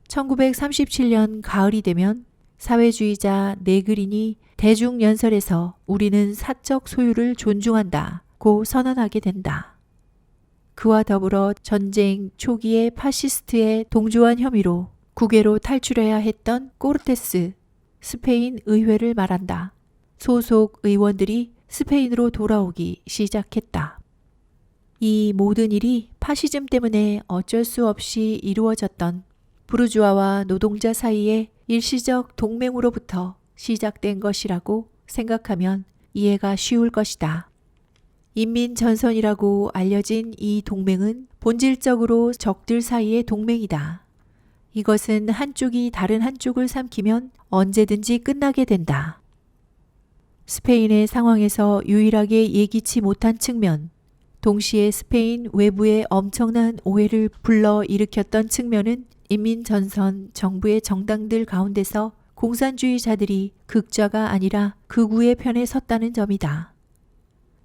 1937년 가을이 되면 사회주의자 네그린이 대중연설에서 우리는 사적 소유를 존중한다고 선언하게 된다. 그와 더불어 전쟁 초기의 파시스트의 동조한 혐의로 국외로 탈출해야 했던 코르테스 스페인 의회를 말한다. 소속 의원들이 스페인으로 돌아오기 시작했다. 이 모든 일이 파시즘 때문에 어쩔 수 없이 이루어졌던 부르주아와 노동자 사이의 일시적 동맹으로부터 시작된 것이라고 생각하면 이해가 쉬울 것이다. 인민전선이라고 알려진 이 동맹은 본질적으로 적들 사이의 동맹이다. 이것은 한쪽이 다른 한쪽을 삼키면 언제든지 끝나게 된다. 스페인의 상황에서 유일하게 예기치 못한 측면, 동시에 스페인 외부에 엄청난 오해를 불러일으켰던 측면은 인민전선 정부의 정당들 가운데서 공산주의자들이 극좌가 아니라 극우의 편에 섰다는 점이다.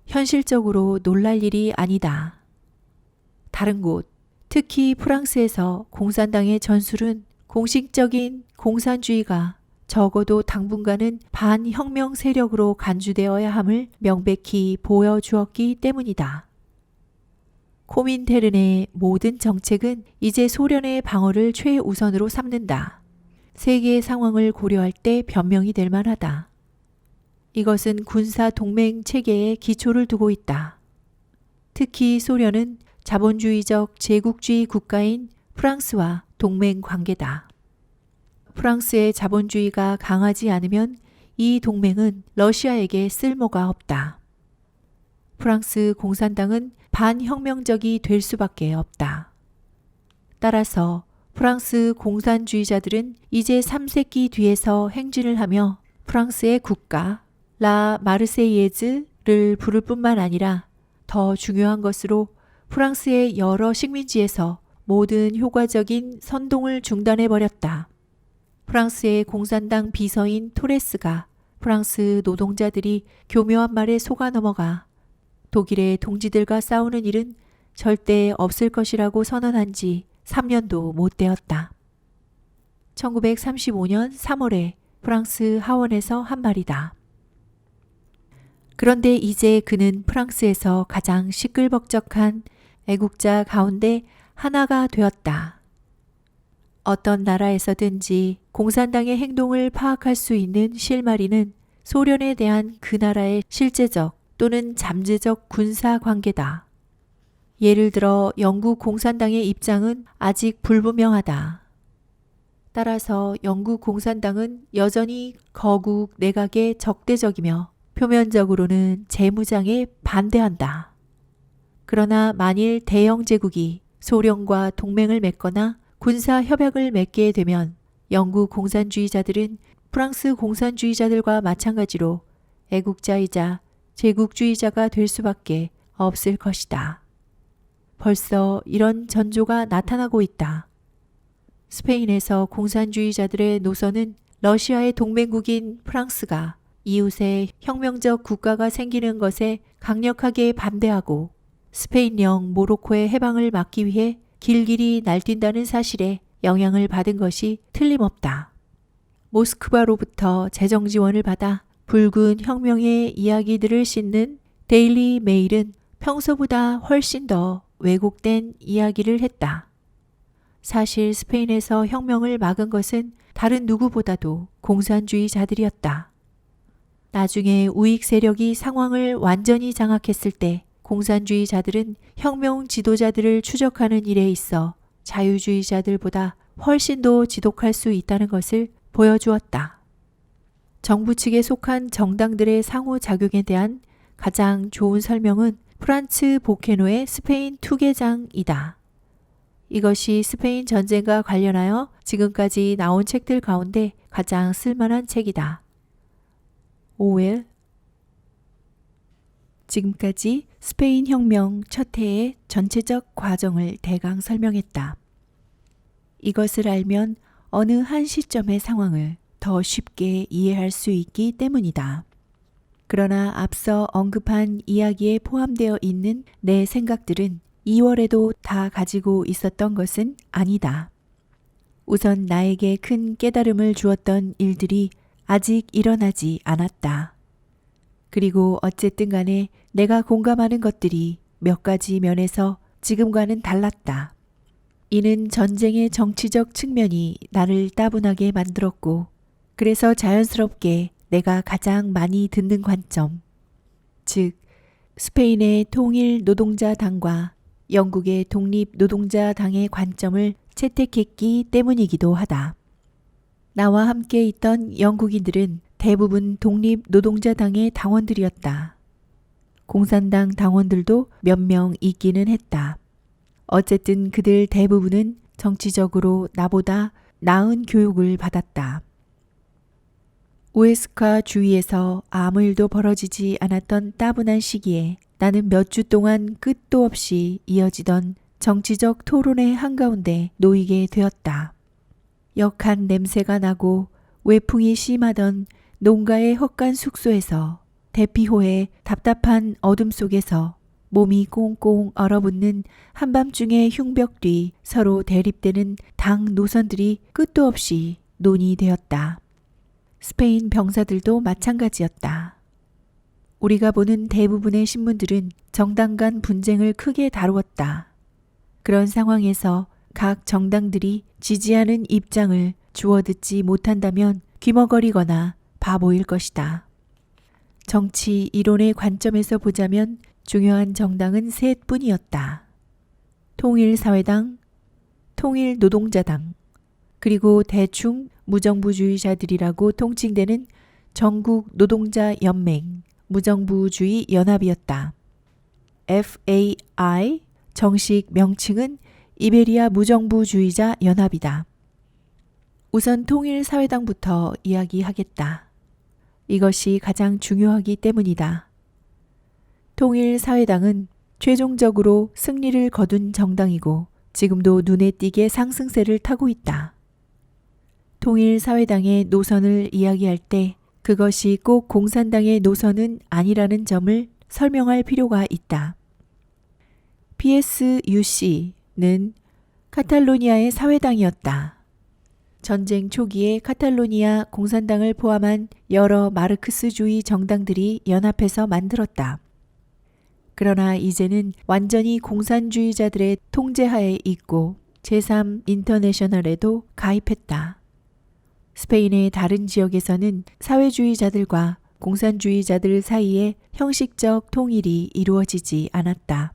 현실적으로 놀랄 일이 아니다. 다른 곳, 특히 프랑스에서 공산당의 전술은 공식적인 공산주의가 적어도 당분간은 반혁명 세력으로 간주되어야 함을 명백히 보여주었기 때문이다. 코민테른의 모든 정책은 이제 소련의 방어를 최우선으로 삼는다. 세계의 상황을 고려할 때 변명이 될 만하다. 이것은 군사 동맹 체계에 기초를 두고 있다. 특히 소련은 자본주의적 제국주의 국가인 프랑스와 동맹 관계다. 프랑스의 자본주의가 강하지 않으면 이 동맹은 러시아에게 쓸모가 없다. 프랑스 공산당은 반혁명적이 될 수밖에 없다. 따라서 프랑스 공산주의자들은 이제 3세기 뒤에서 행진을 하며 프랑스의 국가 라 마르세이에즈를 부를 뿐만 아니라 더 중요한 것으로 프랑스의 여러 식민지에서 모든 효과적인 선동을 중단해버렸다. 프랑스의 공산당 비서인 토레스가 프랑스 노동자들이 교묘한 말에 속아 넘어가 독일의 동지들과 싸우는 일은 절대 없을 것이라고 선언한 지 3년도 못 되었다. 1935년 3월에 프랑스 하원에서 한 말이다. 그런데 이제 그는 프랑스에서 가장 시끌벅적한 애국자 가운데 하나가 되었다. 어떤 나라에서든지 공산당의 행동을 파악할 수 있는 실마리는 소련에 대한 그 나라의 실제적 또는 잠재적 군사 관계다. 예를 들어 영국 공산당의 입장은 아직 불분명하다. 따라서 영국 공산당은 여전히 거국 내각에 적대적이며 표면적으로는 재무장에 반대한다. 그러나 만일 대영 제국이 소련과 동맹을 맺거나 군사 협약을 맺게 되면 영국 공산주의자들은 프랑스 공산주의자들과 마찬가지로 애국자이자 제국주의자가 될 수밖에 없을 것이다. 벌써 이런 전조가 나타나고 있다. 스페인에서 공산주의자들의 노선은 러시아의 동맹국인 프랑스가 이웃에 혁명적 국가가 생기는 것에 강력하게 반대하고 스페인령 모로코의 해방을 막기 위해 길길이 날뛴다는 사실에 영향을 받은 것이 틀림없다. 모스크바로부터 재정 지원을 받아 붉은 혁명의 이야기들을 싣는 데일리 메일은 평소보다 훨씬 더 왜곡된 이야기를 했다. 사실 스페인에서 혁명을 막은 것은 다른 누구보다도 공산주의자들이었다. 나중에 우익 세력이 상황을 완전히 장악했을 때 공산주의자들은 혁명 지도자들을 추적하는 일에 있어 자유주의자들보다 훨씬 더 지독할 수 있다는 것을 보여주었다. 정부 측에 속한 정당들의 상호작용에 대한 가장 좋은 설명은 프란츠 보케노의 스페인 투개장이다. 이것이 스페인 전쟁과 관련하여 지금까지 나온 책들 가운데 가장 쓸만한 책이다. 오웰. 지금까지 스페인 혁명 첫 해의 전체적 과정을 대강 설명했다. 이것을 알면 어느 한 시점의 상황을 더 쉽게 이해할 수 있기 때문이다. 그러나 앞서 언급한 이야기에 포함되어 있는 내 생각들은 2월에도 다 가지고 있었던 것은 아니다. 우선 나에게 큰 깨달음을 주었던 일들이 아직 일어나지 않았다. 그리고 어쨌든 간에 내가 공감하는 것들이 몇 가지 면에서 지금과는 달랐다. 이는 전쟁의 정치적 측면이 나를 따분하게 만들었고, 그래서 자연스럽게 내가 가장 많이 듣는 관점, 즉 스페인의 통일 노동자당과 영국의 독립 노동자당의 관점을 채택했기 때문이기도 하다. 나와 함께 있던 영국인들은 대부분 독립 노동자당의 당원들이었다. 공산당 당원들도 몇 명 있기는 했다. 어쨌든 그들 대부분은 정치적으로 나보다 나은 교육을 받았다. 우에스카 주위에서 아무 일도 벌어지지 않았던 따분한 시기에 나는 몇 주 동안 끝도 없이 이어지던 정치적 토론의 한가운데 놓이게 되었다. 역한 냄새가 나고 외풍이 심하던 농가의 헛간 숙소에서 대피호의 답답한 어둠 속에서 몸이 꽁꽁 얼어붙는 한밤중의 흉벽 뒤 서로 대립되는 당 노선들이 끝도 없이 논의되었다. 스페인 병사들도 마찬가지였다. 우리가 보는 대부분의 신문들은 정당 간 분쟁을 크게 다루었다. 그런 상황에서 각 정당들이 지지하는 입장을 주워듣지 못한다면 귀머거리거나 바보일 것이다. 정치 이론의 관점에서 보자면 중요한 정당은 셋뿐이었다. 통일사회당, 통일노동자당, 그리고 대충 무정부주의자들이라고 통칭되는 전국노동자연맹, 무정부주의 연합이었다. FAI 정식 명칭은 이베리아 무정부주의자 연합이다. 우선 통일사회당부터 이야기하겠다. 이것이 가장 중요하기 때문이다. 통일사회당은 최종적으로 승리를 거둔 정당이고 지금도 눈에 띄게 상승세를 타고 있다. 통일사회당의 노선을 이야기할 때 그것이 꼭 공산당의 노선은 아니라는 점을 설명할 필요가 있다. PSUC는 카탈로니아의 사회당이었다. 전쟁 초기에 카탈로니아 공산당을 포함한 여러 마르크스주의 정당들이 연합해서 만들었다. 그러나 이제는 완전히 공산주의자들의 통제하에 있고 제3인터내셔널에도 가입했다. 스페인의 다른 지역에서는 사회주의자들과 공산주의자들 사이에 형식적 통일이 이루어지지 않았다.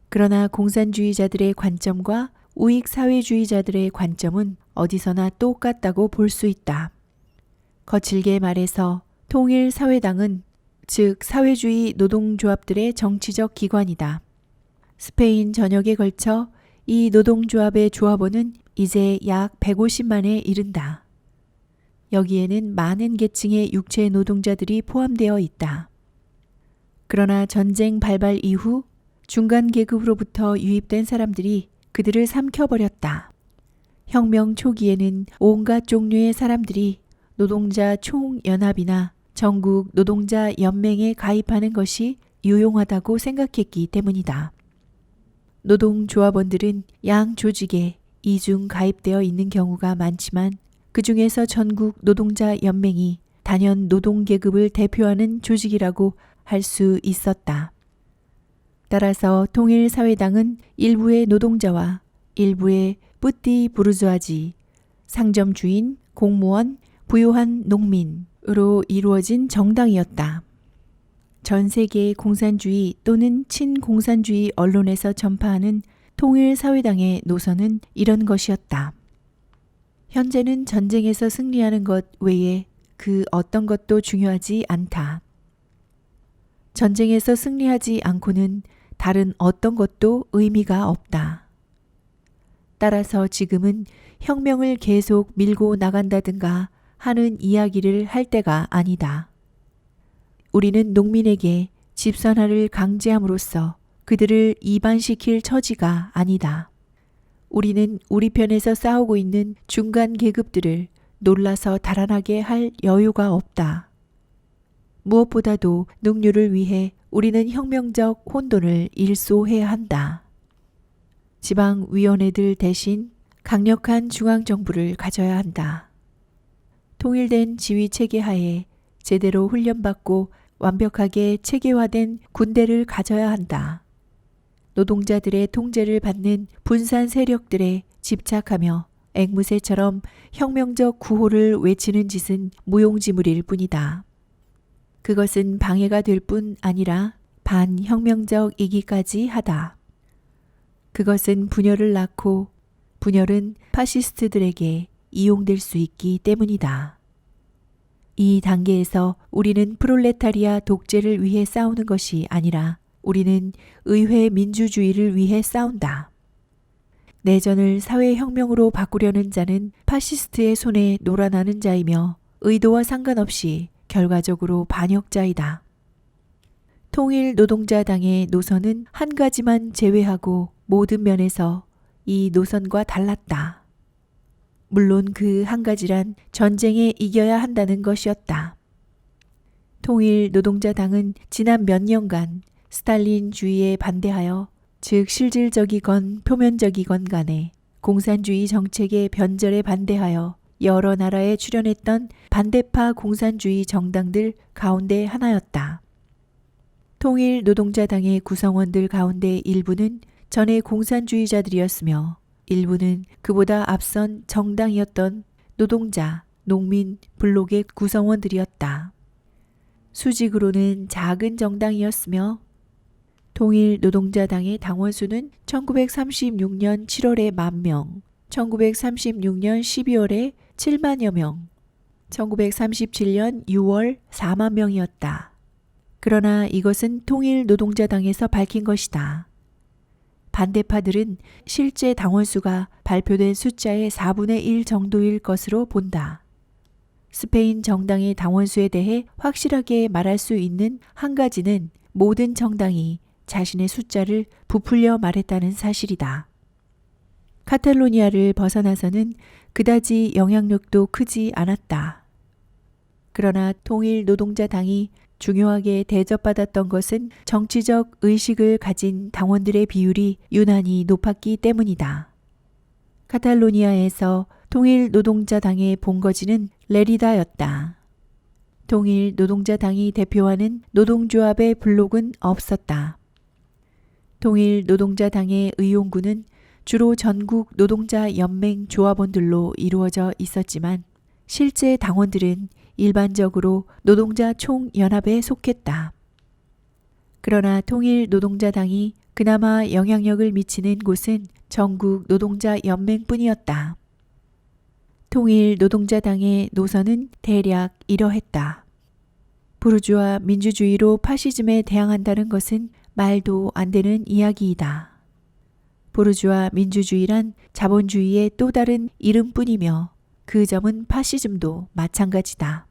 그러나 공산주의자들의 관점과 우익 사회주의자들의 관점은 어디서나 똑같다고 볼 수 있다. 거칠게 말해서 통일사회당은 즉 사회주의 노동조합들의 정치적 기관이다. 스페인 전역에 걸쳐 이 노동조합의 조합원은 이제 약 150만에 이른다. 여기에는 많은 계층의 육체 노동자들이 포함되어 있다. 그러나 전쟁 발발 이후 중간 계급으로부터 유입된 사람들이 그들을 삼켜버렸다. 혁명 초기에는 온갖 종류의 사람들이 노동자 총연합이나 전국 노동자 연맹에 가입하는 것이 유용하다고 생각했기 때문이다. 노동조합원들은 양 조직에 이중 가입되어 있는 경우가 많지만 그 중에서 전국 노동자 연맹이 단연 노동계급을 대표하는 조직이라고 할 수 있었다. 따라서 통일사회당은 일부의 노동자와 일부의 뿌띠 부르주아지, 상점 주인, 공무원, 부유한 농민으로 이루어진 정당이었다. 전 세계의 공산주의 또는 친공산주의 언론에서 전파하는 통일사회당의 노선은 이런 것이었다. 현재는 전쟁에서 승리하는 것 외에 그 어떤 것도 중요하지 않다. 전쟁에서 승리하지 않고는 다른 어떤 것도 의미가 없다. 따라서 지금은 혁명을 계속 밀고 나간다든가 하는 이야기를 할 때가 아니다. 우리는 농민에게 집선화를 강제함으로써 그들을 이반시킬 처지가 아니다. 우리는 우리 편에서 싸우고 있는 중간 계급들을 놀라서 달아나게 할 여유가 없다. 무엇보다도 능률을 위해 우리는 혁명적 혼돈을 일소해야 한다. 지방위원회들 대신 강력한 중앙정부를 가져야 한다. 통일된 지휘체계 하에 제대로 훈련받고 완벽하게 체계화된 군대를 가져야 한다. 노동자들의 통제를 받는 분산 세력들에 집착하며 앵무새처럼 혁명적 구호를 외치는 짓은 무용지물일 뿐이다. 그것은 방해가 될 뿐 아니라 반혁명적이기까지 하다. 그것은 분열을 낳고 분열은 파시스트들에게 이용될 수 있기 때문이다. 이 단계에서 우리는 프롤레타리아 독재를 위해 싸우는 것이 아니라 우리는 의회 민주주의를 위해 싸운다. 내전을 사회혁명으로 바꾸려는 자는 파시스트의 손에 놀아나는 자이며 의도와 상관없이 결과적으로 반역자이다. 통일노동자당의 노선은 한 가지만 제외하고 모든 면에서 이 노선과 달랐다. 물론 그 한 가지란 전쟁에 이겨야 한다는 것이었다. 통일노동자당은 지난 몇 년간 스탈린주의에 반대하여 즉 실질적이건 표면적이건 간에 공산주의 정책의 변절에 반대하여 여러 나라에 출연했던 반대파 공산주의 정당들 가운데 하나였다. 통일노동자당의 구성원들 가운데 일부는 전에 공산주의자들이었으며 일부는 그보다 앞선 정당이었던 노동자, 농민 블록의 구성원들이었다. 수직으로는 작은 정당이었으며 통일노동자당의 당원수는 1936년 7월에 10,000명, 1936년 12월에 7만여 명, 1937년 6월 4만 명이었다. 그러나 이것은 통일노동자당에서 밝힌 것이다. 반대파들은 실제 당원수가 발표된 숫자의 4분의 1 정도일 것으로 본다. 스페인 정당의 당원수에 대해 확실하게 말할 수 있는 한 가지는 모든 정당이 자신의 숫자를 부풀려 말했다는 사실이다. 카탈로니아를 벗어나서는 그다지 영향력도 크지 않았다. 그러나 통일노동자당이 중요하게 대접받았던 것은 정치적 의식을 가진 당원들의 비율이 유난히 높았기 때문이다. 카탈로니아에서 통일노동자당의 본거지는 레리다였다. 통일노동자당이 대표하는 노동조합의 블록은 없었다. 통일노동자당의 의용구는 주로 전국 노동자 연맹 조합원들로 이루어져 있었지만 실제 당원들은 일반적으로 노동자 총연합에 속했다. 그러나 통일노동자당이 그나마 영향력을 미치는 곳은 전국 노동자 연맹뿐이었다. 통일노동자당의 노선은 대략 이러했다. 부르주아 민주주의로 파시즘에 대항한다는 것은 말도 안 되는 이야기이다. 부르주아 민주주의란 자본주의의 또 다른 이름뿐이며 그 점은 파시즘도 마찬가지다.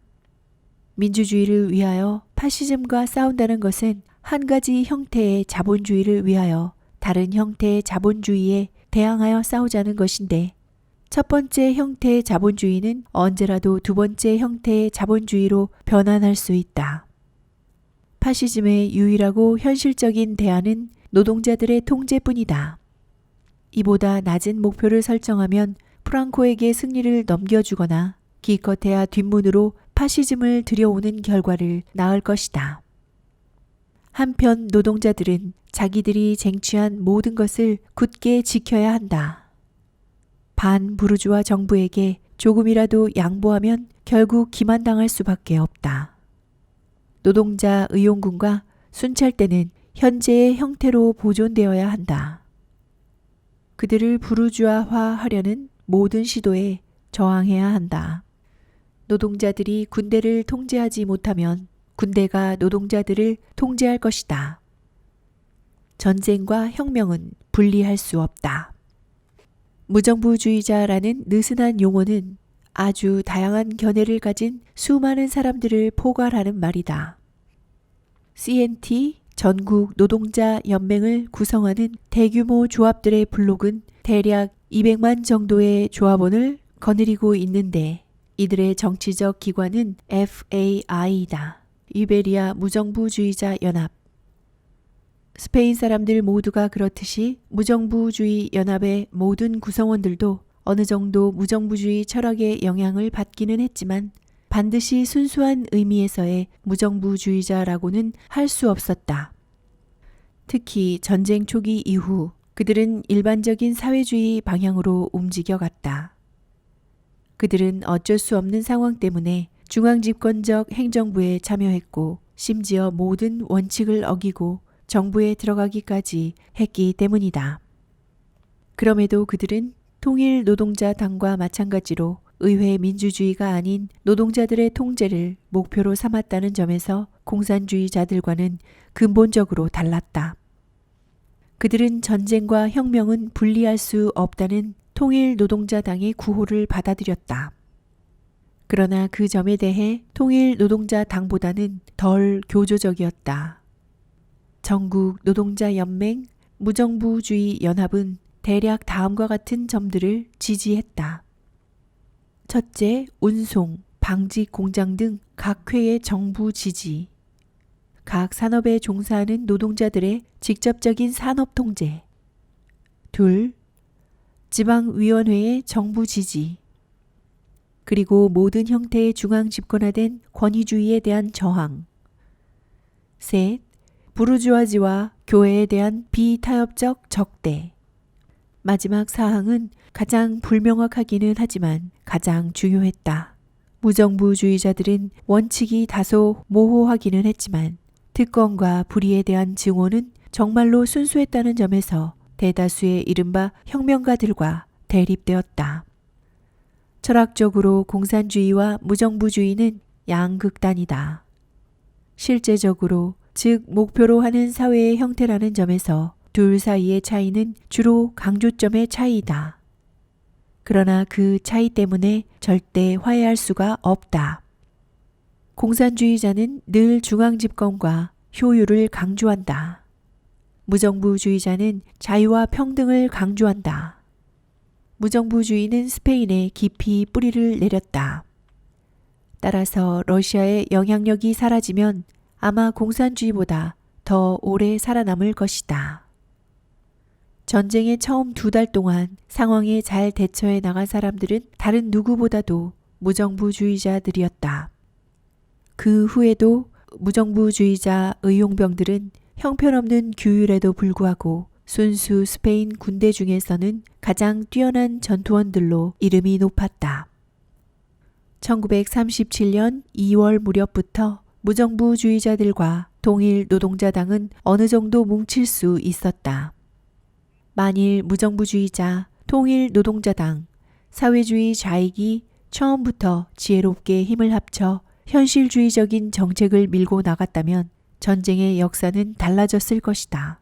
민주주의를 위하여 파시즘과 싸운다는 것은 한 가지 형태의 자본주의를 위하여 다른 형태의 자본주의에 대항하여 싸우자는 것인데 첫 번째 형태의 자본주의는 언제라도 두 번째 형태의 자본주의로 변환할 수 있다. 파시즘의 유일하고 현실적인 대안은 노동자들의 통제뿐이다. 이보다 낮은 목표를 설정하면 프랑코에게 승리를 넘겨주거나 기껏해야 뒷문으로 파시즘을 들여오는 결과를 낳을 것이다. 한편 노동자들은 자기들이 쟁취한 모든 것을 굳게 지켜야 한다. 반부르주아 정부에게 조금이라도 양보하면 결국 기만당할 수밖에 없다. 노동자 의용군과 순찰대는 현재의 형태로 보존되어야 한다. 그들을 부르주아화하려는 모든 시도에 저항해야 한다. 노동자들이 군대를 통제하지 못하면 군대가 노동자들을 통제할 것이다. 전쟁과 혁명은 분리할 수 없다. 무정부주의자라는 느슨한 용어는 아주 다양한 견해를 가진 수많은 사람들을 포괄하는 말이다. CNT 전국 노동자 연맹을 구성하는 대규모 조합들의 블록은 대략 200만 정도의 조합원을 거느리고 있는데 이들의 정치적 기관은 FAI다. 이베리아 무정부주의자 연합. 스페인 사람들 모두가 그렇듯이 무정부주의 연합의 모든 구성원들도 어느 정도 무정부주의 철학의 영향을 받기는 했지만 반드시 순수한 의미에서의 무정부주의자라고는 할 수 없었다. 특히 전쟁 초기 이후 그들은 일반적인 사회주의 방향으로 움직여갔다. 그들은 어쩔 수 없는 상황 때문에 중앙집권적 행정부에 참여했고 심지어 모든 원칙을 어기고 정부에 들어가기까지 했기 때문이다. 그럼에도 그들은 통일노동자당과 마찬가지로 의회 민주주의가 아닌 노동자들의 통제를 목표로 삼았다는 점에서 공산주의자들과는 근본적으로 달랐다. 그들은 전쟁과 혁명은 분리할 수 없다는 통일노동자당의 구호를 받아들였다. 그러나 그 점에 대해 통일노동자당보다는 덜 교조적이었다. 전국 노동자연맹 무정부주의 연합은 대략 다음과 같은 점들을 지지했다. 첫째, 운송, 방직 공장 등 각 회의 정부 지지. 각 산업에 종사하는 노동자들의 직접적인 산업 통제. 둘, 지방위원회의 정부 지지. 그리고 모든 형태의 중앙 집권화된 권위주의에 대한 저항. 셋, 부르주아지와 교회에 대한 비타협적 적대. 마지막 사항은 가장 불명확하기는 하지만 가장 중요했다. 무정부주의자들은 원칙이 다소 모호하기는 했지만 특권과 불의에 대한 증오는 정말로 순수했다는 점에서 대다수의 이른바 혁명가들과 대립되었다. 철학적으로 공산주의와 무정부주의는 양극단이다. 실제적으로 즉 목표로 하는 사회의 형태라는 점에서 둘 사이의 차이는 주로 강조점의 차이이다. 그러나 그 차이 때문에 절대 화해할 수가 없다. 공산주의자는 늘 중앙집권과 효율을 강조한다. 무정부주의자는 자유와 평등을 강조한다. 무정부주의는 스페인에 깊이 뿌리를 내렸다. 따라서 러시아의 영향력이 사라지면 아마 공산주의보다 더 오래 살아남을 것이다. 전쟁의 처음 2달 동안 상황에 잘 대처해 나간 사람들은 다른 누구보다도 무정부주의자들이었다. 그 후에도 무정부주의자 의용병들은 형편없는 규율에도 불구하고 순수 스페인 군대 중에서는 가장 뛰어난 전투원들로 이름이 높았다. 1937년 2월 무렵부터 무정부주의자들과 통일노동자당은 어느 정도 뭉칠 수 있었다. 만일 무정부주의자, 통일노동자당, 사회주의 좌익이 처음부터 지혜롭게 힘을 합쳐 현실주의적인 정책을 밀고 나갔다면 전쟁의 역사는 달라졌을 것이다.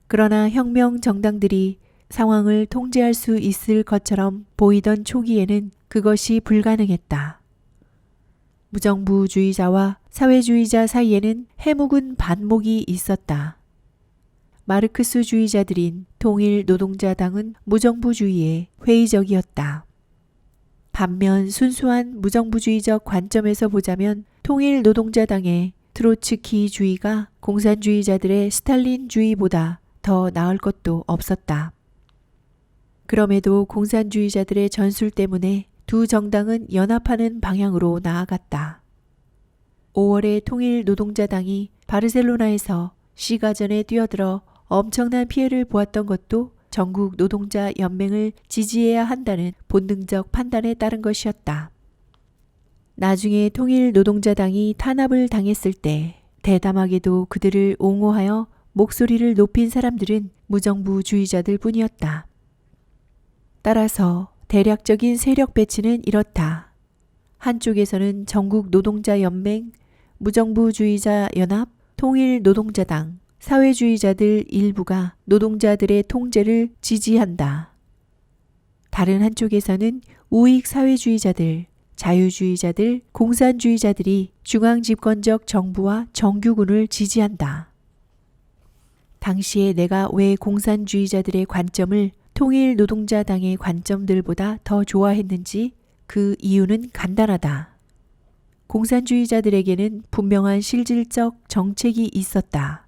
그러나 혁명 정당들이 상황을 통제할 수 있을 것처럼 보이던 초기에는 그것이 불가능했다. 무정부주의자와 사회주의자 사이에는 해묵은 반목이 있었다. 마르크스주의자들인 통일노동자당은 무정부주의에 회의적이었다. 반면 순수한 무정부주의적 관점에서 보자면 통일노동자당의 트로츠키주의가 공산주의자들의 스탈린주의보다 더 나을 것도 없었다. 그럼에도 공산주의자들의 전술 때문에 두 정당은 연합하는 방향으로 나아갔다. 5월에 통일노동자당이 바르셀로나에서 시가전에 뛰어들어 엄청난 피해를 보았던 것도 전국 노동자 연맹을 지지해야 한다는 본능적 판단에 따른 것이었다. 나중에 통일노동자당이 탄압을 당했을 때 대담하게도 그들을 옹호하여 목소리를 높인 사람들은 무정부주의자들 뿐이었다. 따라서 대략적인 세력 배치는 이렇다. 한쪽에서는 전국 노동자 연맹, 무정부주의자 연합, 통일노동자당, 사회주의자들 일부가 노동자들의 통제를 지지한다. 다른 한쪽에서는 우익사회주의자들, 자유주의자들, 공산주의자들이 중앙집권적 정부와 정규군을 지지한다. 당시에 내가 왜 공산주의자들의 관점을 통일노동자당의 관점들보다 더 좋아했는지 그 이유는 간단하다. 공산주의자들에게는 분명한 실질적 정책이 있었다.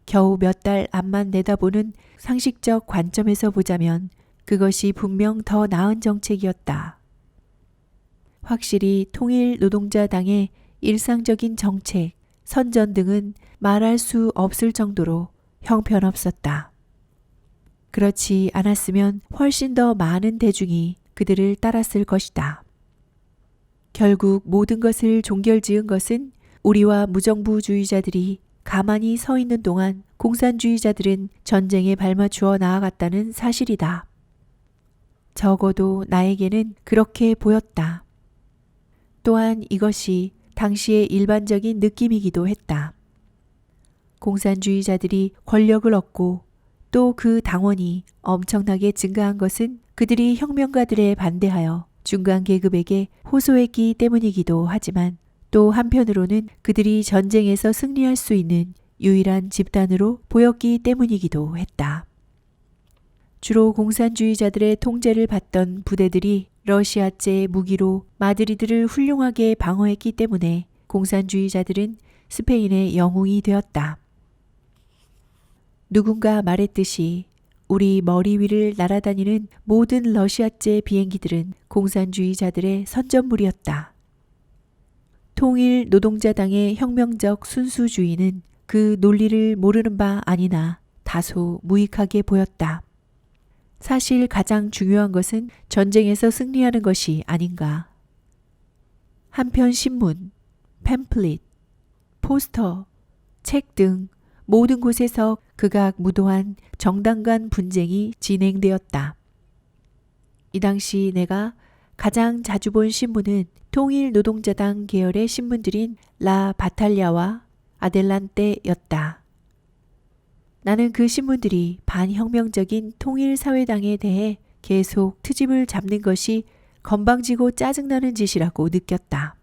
겨우 몇 달 앞만 내다보는 상식적 관점에서 보자면 그것이 분명 더 나은 정책이었다. 확실히 통일노동자당의 일상적인 정책, 선전 등은 말할 수 없을 정도로 형편없었다. 그렇지 않았으면 훨씬 더 많은 대중이 그들을 따랐을 것이다. 결국 모든 것을 종결지은 것은 우리와 무정부주의자들이 가만히 서 있는 동안 공산주의자들은 전쟁에 발맞추어 나아갔다는 사실이다. 적어도 나에게는 그렇게 보였다. 또한 이것이 당시의 일반적인 느낌이기도 했다. 공산주의자들이 권력을 얻고 또 그 당원이 엄청나게 증가한 것은 그들이 혁명가들에 반대하여 중간 계급에게 호소했기 때문이기도 하지만 또 한편으로는 그들이 전쟁에서 승리할 수 있는 유일한 집단으로 보였기 때문이기도 했다. 주로 공산주의자들의 통제를 받던 부대들이 러시아제 무기로 마드리드를 훌륭하게 방어했기 때문에 공산주의자들은 스페인의 영웅이 되었다. 누군가 말했듯이 우리 머리 위를 날아다니는 모든 러시아제 비행기들은 공산주의자들의 선전물이었다. 통일노동자당의 혁명적 순수주의는 그 논리를 모르는 바 아니나 다소 무익하게 보였다. 사실 가장 중요한 것은 전쟁에서 승리하는 것이 아닌가. 한편 신문, 팸플릿, 포스터, 책 등 모든 곳에서 극악 무도한 정당 간 분쟁이 진행되었다. 이 당시 내가 가장 자주 본 신문은 통일노동자당 계열의 신문들인 라 바탈야와 아델란테였다. 나는 그 신문들이 반혁명적인 통일사회당에 대해 계속 트집을 잡는 것이 건방지고 짜증나는 짓이라고 느꼈다.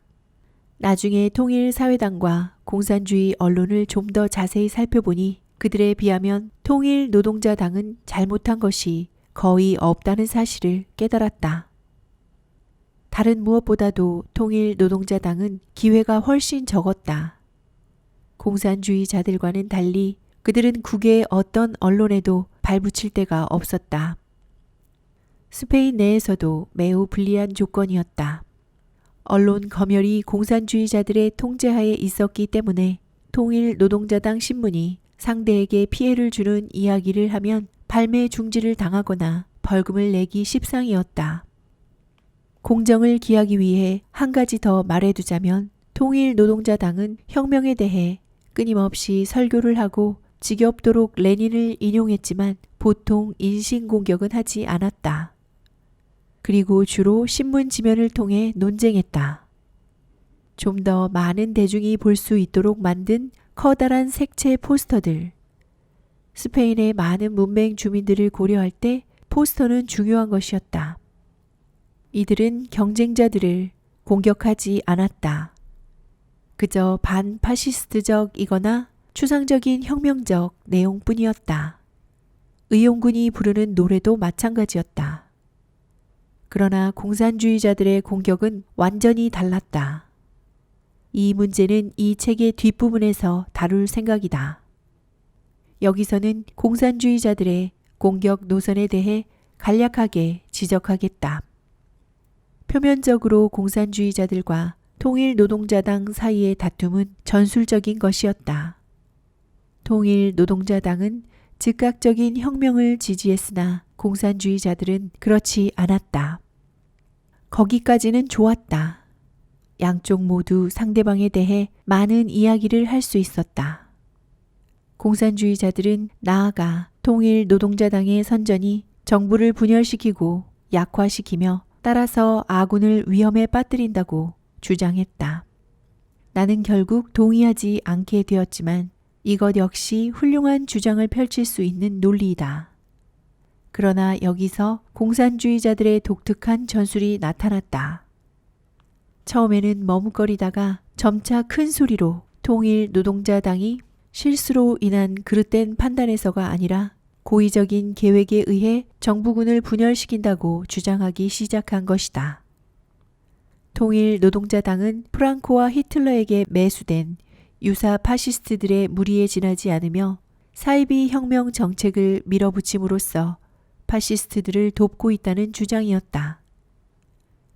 나중에 통일사회당과 공산주의 언론을 좀 더 자세히 살펴보니 그들에 비하면 통일노동자당은 잘못한 것이 거의 없다는 사실을 깨달았다. 다른 무엇보다도 통일노동자당은 기회가 훨씬 적었다. 공산주의자들과는 달리 그들은 국외 어떤 언론에도 발붙일 데가 없었다. 스페인 내에서도 매우 불리한 조건이었다. 언론 검열이 공산주의자들의 통제하에 있었기 때문에 통일노동자당 신문이 상대에게 피해를 주는 이야기를 하면 발매 중지를 당하거나 벌금을 내기 십상이었다. 공정을 기하기 위해 한 가지 더 말해두자면 통일노동자당은 혁명에 대해 끊임없이 설교를 하고 지겹도록 레닌을 인용했지만 보통 인신공격은 하지 않았다. 그리고 주로 신문 지면을 통해 논쟁했다. 좀 더 많은 대중이 볼 수 있도록 만든 커다란 색채 포스터들. 스페인의 많은 문맹 주민들을 고려할 때 포스터는 중요한 것이었다. 이들은 경쟁자들을 공격하지 않았다. 그저 반파시스트적이거나 추상적인 혁명적 내용뿐이었다. 의용군이 부르는 노래도 마찬가지였다. 그러나 공산주의자들의 공격은 완전히 달랐다. 이 문제는 이 책의 뒷부분에서 다룰 생각이다. 여기서는 공산주의자들의 공격 노선에 대해 간략하게 지적하겠다. 표면적으로 공산주의자들과 통일노동자당 사이의 다툼은 전술적인 것이었다. 통일노동자당은 즉각적인 혁명을 지지했으나 공산주의자들은 그렇지 않았다. 거기까지는 좋았다. 양쪽 모두 상대방에 대해 많은 이야기를 할 수 있었다. 공산주의자들은 나아가 통일노동자당의 선전이 정부를 분열시키고 약화시키며 따라서 아군을 위험에 빠뜨린다고 주장했다. 나는 결국 동의하지 않게 되었지만 이것 역시 훌륭한 주장을 펼칠 수 있는 논리이다. 그러나 여기서 공산주의자들의 독특한 전술이 나타났다. 처음에는 머뭇거리다가 점차 큰 소리로 통일노동자당이 실수로 인한 그릇된 판단에서가 아니라 고의적인 계획에 의해 정부군을 분열시킨다고 주장하기 시작한 것이다. 통일노동자당은 프랑코와 히틀러에게 매수된 유사 파시스트들의 무리에 지나지 않으며 사이비 혁명 정책을 밀어붙임으로써 파시스트들을 돕고 있다는 주장이었다.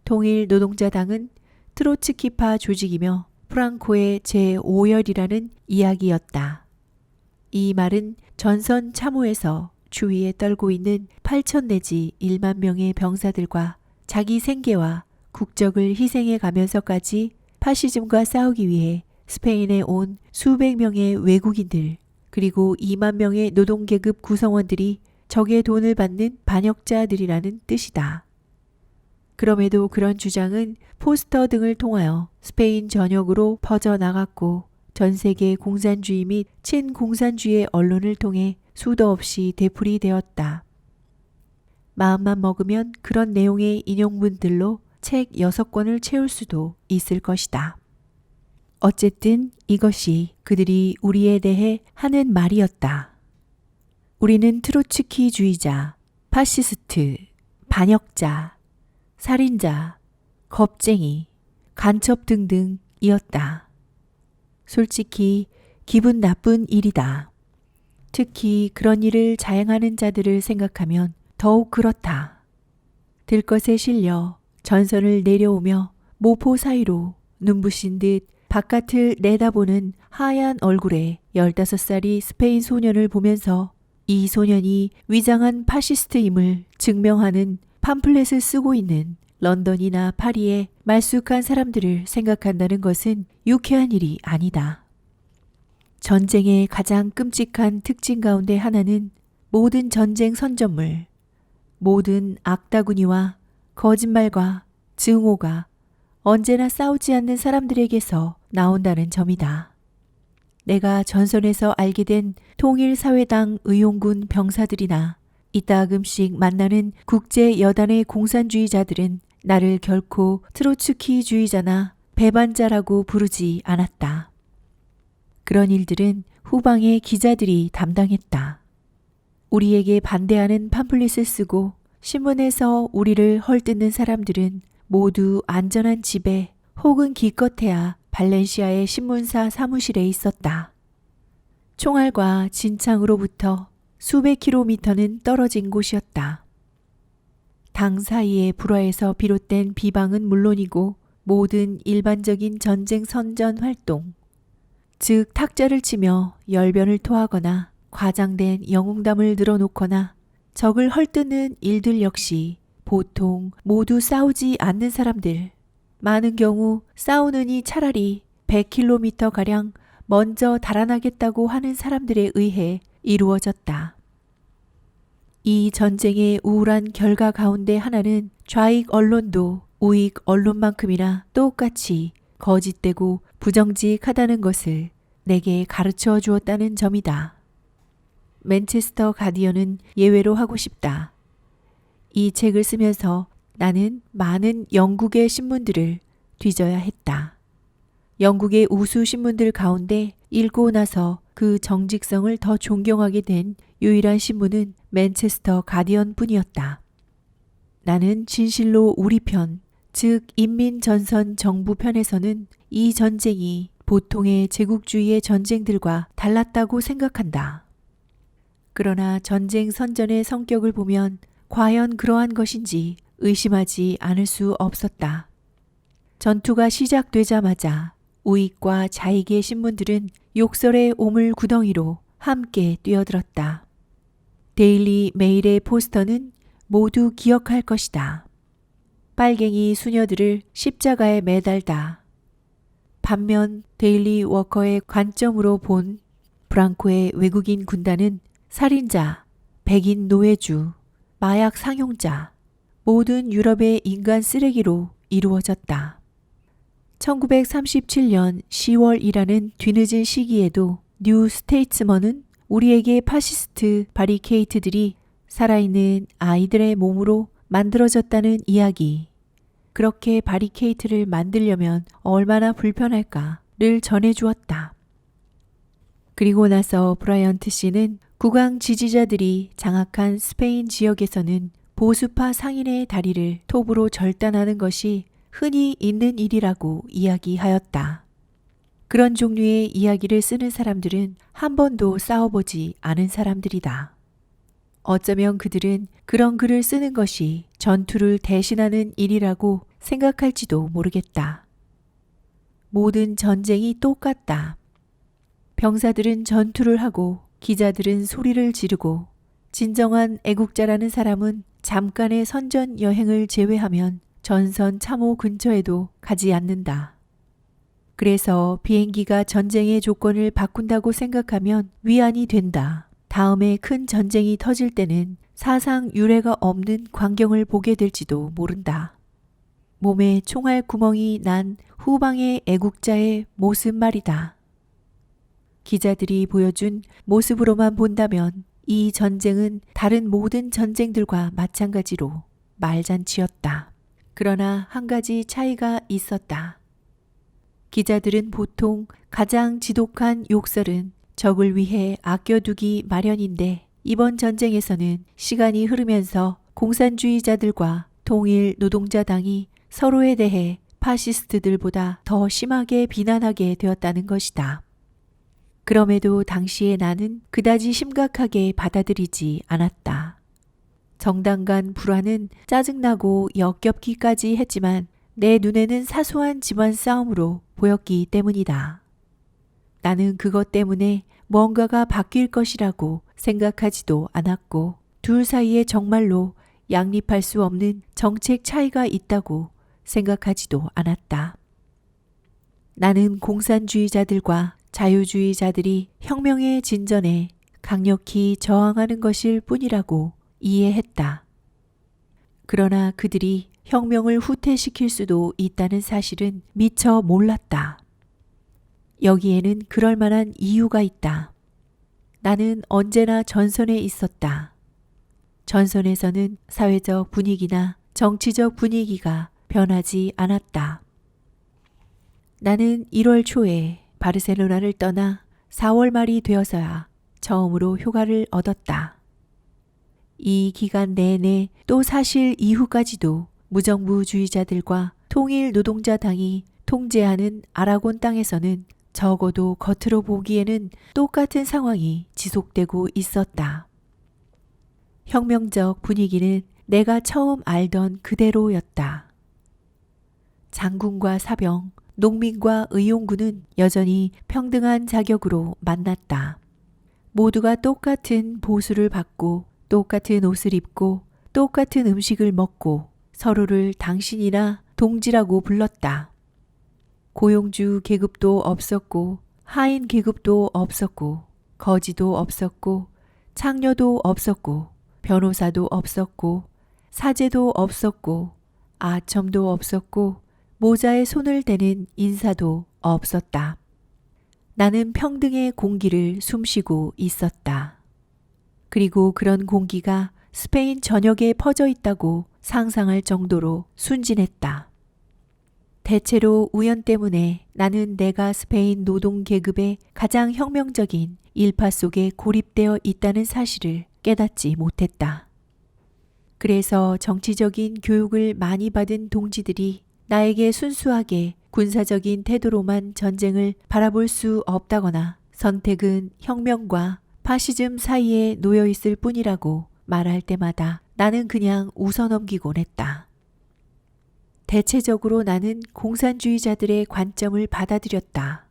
통일노동자당은 트로츠키파 조직이며 프랑코의 제5열이라는 이야기였다. 이 말은 전선 참호에서 추위에 떨고 있는 8천 내지 1만 명의 병사들과 자기 생계와 국적을 희생해 가면서까지 파시즘과 싸우기 위해 스페인에 온 수백 명의 외국인들 그리고 2만 명의 노동계급 구성원들이 적의 돈을 받는 반역자들이라는 뜻이다. 그럼에도 그런 주장은 포스터 등을 통하여 스페인 전역으로 퍼져나갔고 전 세계 공산주의 및 친공산주의 언론을 통해 수도 없이 되풀이되었다. 마음만 먹으면 그런 내용의 인용문들로 책 6권을 채울 수도 있을 것이다. 어쨌든 이것이 그들이 우리에 대해 하는 말이었다. 우리는 트로츠키주의자, 파시스트, 반역자, 살인자, 겁쟁이, 간첩 등등이었다. 솔직히 기분 나쁜 일이다. 특히 그런 일을 자행하는 자들을 생각하면 더욱 그렇다. 들것에 실려 전선을 내려오며 모포 사이로 눈부신 듯 바깥을 내다보는 하얀 얼굴의 15살이 스페인 소년을 보면서 이 소년이 위장한 파시스트임을 증명하는 팜플렛을 쓰고 있는 런던이나 파리의 말쑥한 사람들을 생각한다는 것은 유쾌한 일이 아니다. 전쟁의 가장 끔찍한 특징 가운데 하나는 모든 전쟁 선전물, 모든 악다구니와 거짓말과 증오가 언제나 싸우지 않는 사람들에게서 나온다는 점이다. 내가 전선에서 알게 된 통일사회당 의용군 병사들이나 이따금씩 만나는 국제여단의 공산주의자들은 나를 결코 트로츠키주의자나 배반자라고 부르지 않았다. 그런 일들은 후방의 기자들이 담당했다. 우리에게 반대하는 팜플릿을 쓰고 신문에서 우리를 헐뜯는 사람들은 모두 안전한 집에 혹은 기껏해야 발렌시아의 신문사 사무실에 있었다. 총알과 진창으로부터 수백 킬로미터는 떨어진 곳이었다. 당 사이의 불화에서 비롯된 비방은 물론이고 모든 일반적인 전쟁 선전 활동, 즉 탁자를 치며 열변을 토하거나 과장된 영웅담을 늘어놓거나 적을 헐뜯는 일들 역시 보통 모두 싸우지 않는 사람들, 많은 경우 싸우느니 차라리 100km가량 먼저 달아나겠다고 하는 사람들에 의해 이루어졌다. 이 전쟁의 우울한 결과 가운데 하나는 좌익 언론도 우익 언론만큼이나 똑같이 거짓되고 부정직하다는 것을 내게 가르쳐 주었다는 점이다. 맨체스터 가디언은 예외로 하고 싶다. 이 책을 쓰면서 나는 많은 영국의 신문들을 뒤져야 했다. 영국의 우수 신문들 가운데 읽고 나서 그 정직성을 더 존경하게 된 유일한 신문은 맨체스터 가디언 뿐이었다. 나는 진실로 우리 편, 즉 인민전선 정부 편에서는 이 전쟁이 보통의 제국주의의 전쟁들과 달랐다고 생각한다. 그러나 전쟁 선전의 성격을 보면 과연 그러한 것인지 의심하지 않을 수 없었다. 전투가 시작되자마자 우익과 좌익의 신문들은 욕설의 오물 구덩이로 함께 뛰어들었다. 데일리 메일의 포스터는 모두 기억할 것이다. 빨갱이 수녀들을 십자가에 매달다. 반면 데일리 워커의 관점으로 본 프랑코의 외국인 군단은 살인자, 백인 노예주, 마약 상용자, 모든 유럽의 인간 쓰레기로 이루어졌다. 1937년 10월이라는 뒤늦은 시기에도 뉴 스테이츠먼은 우리에게 파시스트 바리케이트들이 살아있는 아이들의 몸으로 만들어졌다는 이야기, 그렇게 바리케이트를 만들려면 얼마나 불편할까를 전해주었다. 그리고 나서 브라이언트 씨는 국왕 지지자들이 장악한 스페인 지역에서는 보수파 상인의 다리를 톱으로 절단하는 것이 흔히 있는 일이라고 이야기하였다. 그런 종류의 이야기를 쓰는 사람들은 한 번도 싸워보지 않은 사람들이다. 어쩌면 그들은 그런 글을 쓰는 것이 전투를 대신하는 일이라고 생각할지도 모르겠다. 모든 전쟁이 똑같다. 병사들은 전투를 하고 기자들은 소리를 지르고 진정한 애국자라는 사람은 잠깐의 선전 여행을 제외하면 전선 참호 근처에도 가지 않는다. 그래서 비행기가 전쟁의 조건을 바꾼다고 생각하면 위안이 된다. 다음에 큰 전쟁이 터질 때는 사상 유례가 없는 광경을 보게 될지도 모른다. 몸에 총알 구멍이 난 후방의 애국자의 모습 말이다. 기자들이 보여준 모습으로만 본다면 이 전쟁은 다른 모든 전쟁들과 마찬가지로 말잔치였다. 그러나 한 가지 차이가 있었다. 기자들은 보통 가장 지독한 욕설은 적을 위해 아껴두기 마련인데 이번 전쟁에서는 시간이 흐르면서 공산주의자들과 통일 노동자당이 서로에 대해 파시스트들보다 더 심하게 비난하게 되었다는 것이다. 그럼에도 당시에 나는 그다지 심각하게 받아들이지 않았다. 정당 간 불화는 짜증나고 역겹기까지 했지만 내 눈에는 사소한 집안 싸움으로 보였기 때문이다. 나는 그것 때문에 뭔가가 바뀔 것이라고 생각하지도 않았고 둘 사이에 정말로 양립할 수 없는 정책 차이가 있다고 생각하지도 않았다. 나는 공산주의자들과 자유주의자들이 혁명의 진전에 강력히 저항하는 것일 뿐이라고 이해했다. 그러나 그들이 혁명을 후퇴시킬 수도 있다는 사실은 미처 몰랐다. 여기에는 그럴 만한 이유가 있다. 나는 언제나 전선에 있었다. 전선에서는 사회적 분위기나 정치적 분위기가 변하지 않았다. 나는 1월 초에 바르셀로나를 떠나 4월 말이 되어서야 처음으로 휴가를 얻었다. 이 기간 내내 또 사실 이후까지도 무정부주의자들과 통일 노동자당이 통제하는 아라곤 땅에서는 적어도 겉으로 보기에는 똑같은 상황이 지속되고 있었다. 혁명적 분위기는 내가 처음 알던 그대로였다. 장군과 사병, 농민과 의용군은 여전히 평등한 자격으로 만났다. 모두가 똑같은 보수를 받고 똑같은 옷을 입고 똑같은 음식을 먹고 서로를 당신이나 동지라고 불렀다. 고용주 계급도 없었고 하인 계급도 없었고 거지도 없었고 창녀도 없었고 변호사도 없었고 사제도 없었고 아첨도 없었고 모자에 손을 대는 인사도 없었다. 나는 평등의 공기를 숨쉬고 있었다. 그리고 그런 공기가 스페인 전역에 퍼져 있다고 상상할 정도로 순진했다. 대체로 우연 때문에 나는 내가 스페인 노동 계급의 가장 혁명적인 일파 속에 고립되어 있다는 사실을 깨닫지 못했다. 그래서 정치적인 교육을 많이 받은 동지들이 나에게 순수하게 군사적인 태도로만 전쟁을 바라볼 수 없다거나 선택은 혁명과 파시즘 사이에 놓여 있을 뿐이라고 말할 때마다 나는 그냥 웃어넘기곤 했다. 대체적으로 나는 공산주의자들의 관점을 받아들였다.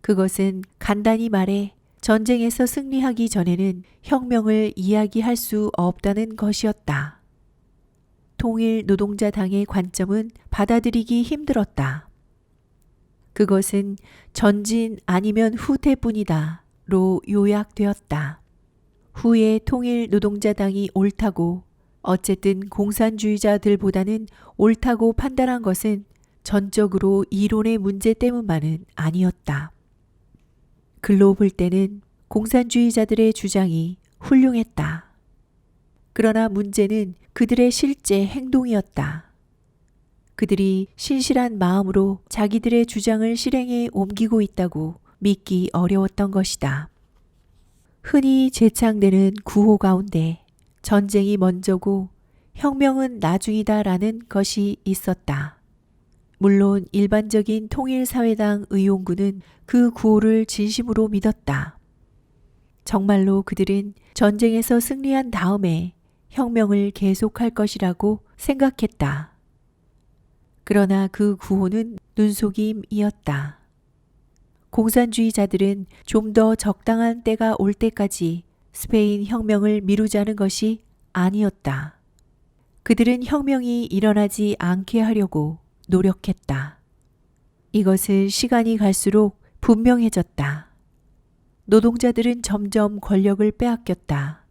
그것은 간단히 말해 전쟁에서 승리하기 전에는 혁명을 이야기할 수 없다는 것이었다. 통일노동자당의 관점은 받아들이기 힘들었다. 그것은 전진 아니면 후퇴뿐이다로 요약되었다. 후에 통일노동자당이 옳다고 어쨌든 공산주의자들보다는 옳다고 판단한 것은 전적으로 이론의 문제 때문만은 아니었다. 글로 볼 때는 공산주의자들의 주장이 훌륭했다. 그러나 문제는 그들의 실제 행동이었다. 그들이 신실한 마음으로 자기들의 주장을 실행에 옮기고 있다고 믿기 어려웠던 것이다. 흔히 제창되는 구호 가운데 전쟁이 먼저고 혁명은 나중이다라는 것이 있었다. 물론 일반적인 통일사회당 의용군은 그 구호를 진심으로 믿었다. 정말로 그들은 전쟁에서 승리한 다음에 혁명을 계속할 것이라고 생각했다. 그러나 그 구호는 눈속임이었다. 공산주의자들은 좀 더 적당한 때가 올 때까지 스페인 혁명을 미루자는 것이 아니었다. 그들은 혁명이 일어나지 않게 하려고 노력했다. 이것은 시간이 갈수록 분명해졌다. 노동자들은 점점 권력을 빼앗겼다.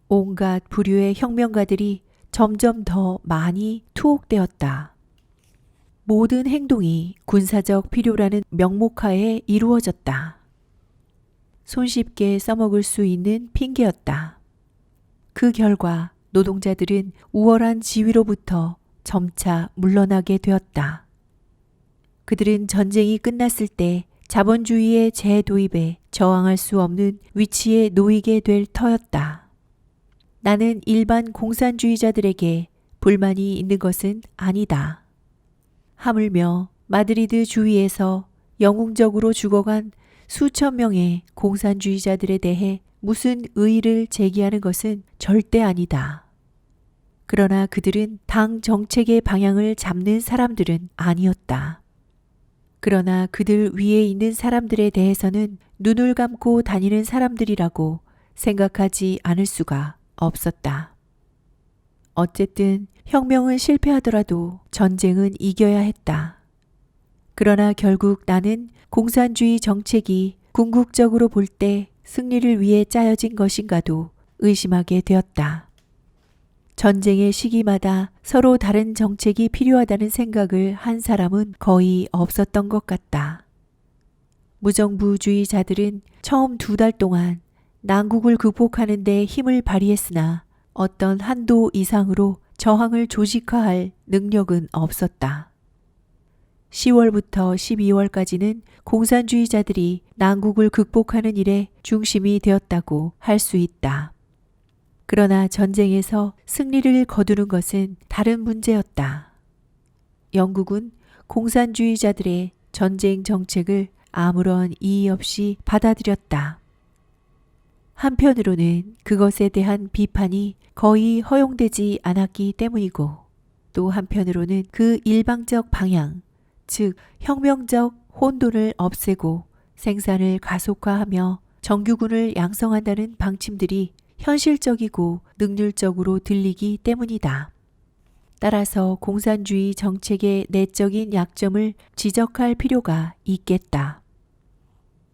온갖 부류의 혁명가들이 점점 더 많이 투옥되었다. 모든 행동이 군사적 필요라는 명목하에 이루어졌다. 손쉽게 써먹을 수 있는 핑계였다. 그 결과 노동자들은 우월한 지위로부터 점차 물러나게 되었다. 그들은 전쟁이 끝났을 때 자본주의의 재도입에 저항할 수 없는 위치에 놓이게 될 터였다. 나는 일반 공산주의자들에게 불만이 있는 것은 아니다. 하물며 마드리드 주위에서 영웅적으로 죽어간 수천 명의 공산주의자들에 대해 무슨 의의를 제기하는 것은 절대 아니다. 그러나 그들은 당 정책의 방향을 잡는 사람들은 아니었다. 그러나 그들 위에 있는 사람들에 대해서는 눈을 감고 다니는 사람들이라고 생각하지 않을 수가 없었다. 어쨌든 혁명은 실패하더라도 전쟁은 이겨야 했다. 그러나 결국 나는 공산주의 정책이 궁극적으로 볼 때 승리를 위해 짜여진 것인가도 의심하게 되었다. 전쟁의 시기마다 서로 다른 정책이 필요하다는 생각을 한 사람은 거의 없었던 것 같다. 무정부주의자들은 처음 2달 동안 난국을 극복하는 데 힘을 발휘했으나 어떤 한도 이상으로 저항을 조직화할 능력은 없었다. 10월부터 12월까지는 공산주의자들이 난국을 극복하는 일에 중심이 되었다고 할 수 있다. 그러나 전쟁에서 승리를 거두는 것은 다른 문제였다. 영국은 공산주의자들의 전쟁 정책을 아무런 이의 없이 받아들였다. 한편으로는 그것에 대한 비판이 거의 허용되지 않았기 때문이고 또 한편으로는 그 일방적 방향, 즉 혁명적 혼돈을 없애고 생산을 가속화하며 정규군을 양성한다는 방침들이 현실적이고 능률적으로 들리기 때문이다. 따라서 공산주의 정책의 내적인 약점을 지적할 필요가 있겠다.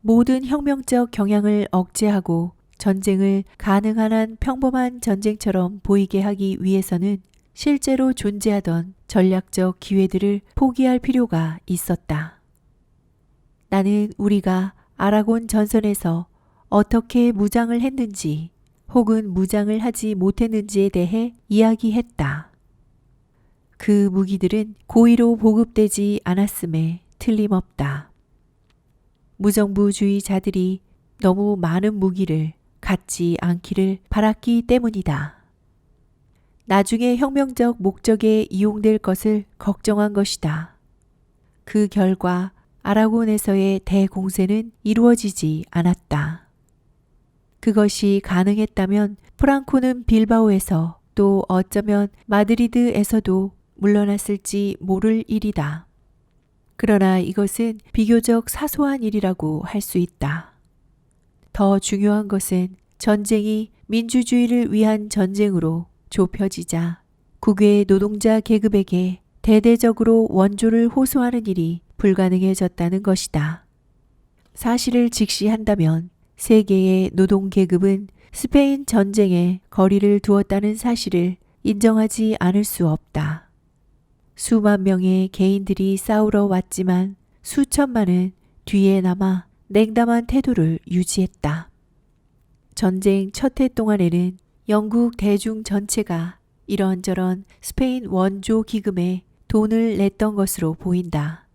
모든 혁명적 경향을 억제하고 전쟁을 가능한 한 평범한 전쟁처럼 보이게 하기 위해서는 실제로 존재하던 전략적 기회들을 포기할 필요가 있었다. 나는 우리가 아라곤 전선에서 어떻게 무장을 했는지 혹은 무장을 하지 못했는지에 대해 이야기했다. 그 무기들은 고의로 보급되지 않았음에 틀림없다. 무정부주의자들이 너무 많은 무기를 갖지 않기를 바랐기 때문이다. 나중에 혁명적 목적에 이용될 것을 걱정한 것이다. 그 결과 아라곤에서의 대공세는 이루어지지 않았다. 그것이 가능했다면 프랑코는 빌바오에서 또 어쩌면 마드리드에서도 물러났을지 모를 일이다. 그러나 이것은 비교적 사소한 일이라고 할 수 있다. 더 중요한 것은 전쟁이 민주주의를 위한 전쟁으로 좁혀지자 국외 노동자 계급에게 대대적으로 원조를 호소하는 일이 불가능해졌다는 것이다. 사실을 직시한다면 세계의 노동 계급은 스페인 전쟁에 거리를 두었다는 사실을 인정하지 않을 수 없다. 수만 명의 개인들이 싸우러 왔지만 수천만은 뒤에 남아 냉담한 태도를 유지했다. 전쟁 첫 해 동안에는 영국 대중 전체가 이런저런 스페인 원조 기금에 돈을 냈던 것으로 보인다.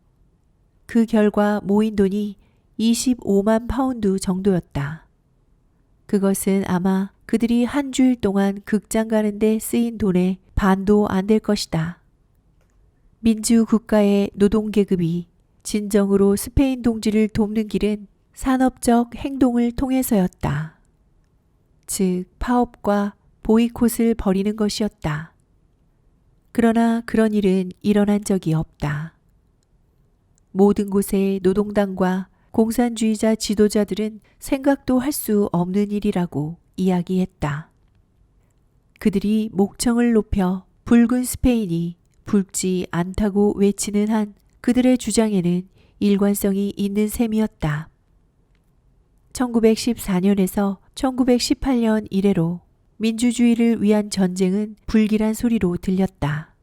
그 결과 모인 돈이 25만 파운드 정도였다. 그것은 아마 그들이 한 주일 동안 극장 가는데 쓰인 돈의 반도 안 될 것이다. 민주국가의 노동계급이 진정으로 스페인 동지를 돕는 길은 산업적 행동을 통해서였다. 즉 파업과 보이콧을 벌이는 것이었다. 그러나 그런 일은 일어난 적이 없다. 모든 곳의 노동당과 공산주의자 지도자들은 생각도 할 수 없는 일이라고 이야기했다. 그들이 목청을 높여 붉은 스페인이 붉지 않다고 외치는 한 그들의 주장에는 일관성이 있는 셈이었다. 1914년에서 1918년 이래로 민주주의를 위한 전쟁은 불길한 소리로 들렸다.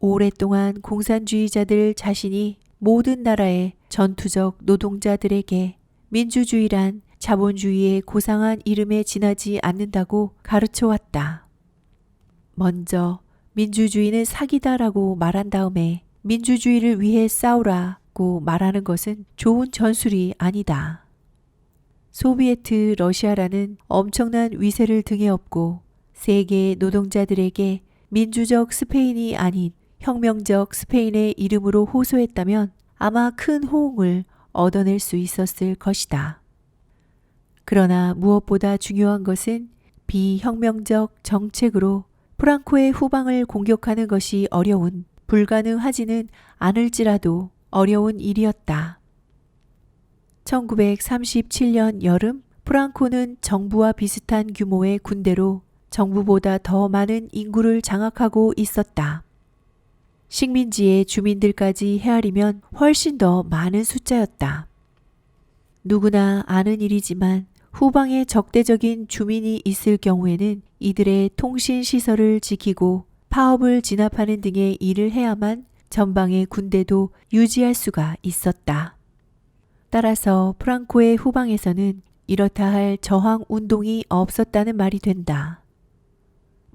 오랫동안 공산주의자들 자신이 모든 나라의 전투적 노동자들에게 민주주의란 자본주의의 고상한 이름에 지나지 않는다고 가르쳐왔다. 먼저 민주주의는 사기다라고 말한 다음에 민주주의를 위해 싸우라고 말하는 것은 좋은 전술이 아니다. 소비에트 러시아라는 엄청난 위세를 등에 업고 세계 노동자들에게 민주적 스페인이 아닌 혁명적 스페인의 이름으로 호소했다면 아마 큰 호응을 얻어낼 수 있었을 것이다. 그러나 무엇보다 중요한 것은 비혁명적 정책으로 프랑코의 후방을 공격하는 것이 어려운, 불가능하지는 않을지라도 어려운 일이었다. 1937년 여름 프랑코는 정부와 비슷한 규모의 군대로 정부보다 더 많은 인구를 장악하고 있었다. 식민지의 주민들까지 헤아리면 훨씬 더 많은 숫자였다. 누구나 아는 일이지만 후방에 적대적인 주민이 있을 경우에는 이들의 통신시설을 지키고 파업을 진압하는 등의 일을 해야만 전방의 군대도 유지할 수가 있었다. 따라서 프랑코의 후방에서는 이렇다 할 저항 운동이 없었다는 말이 된다.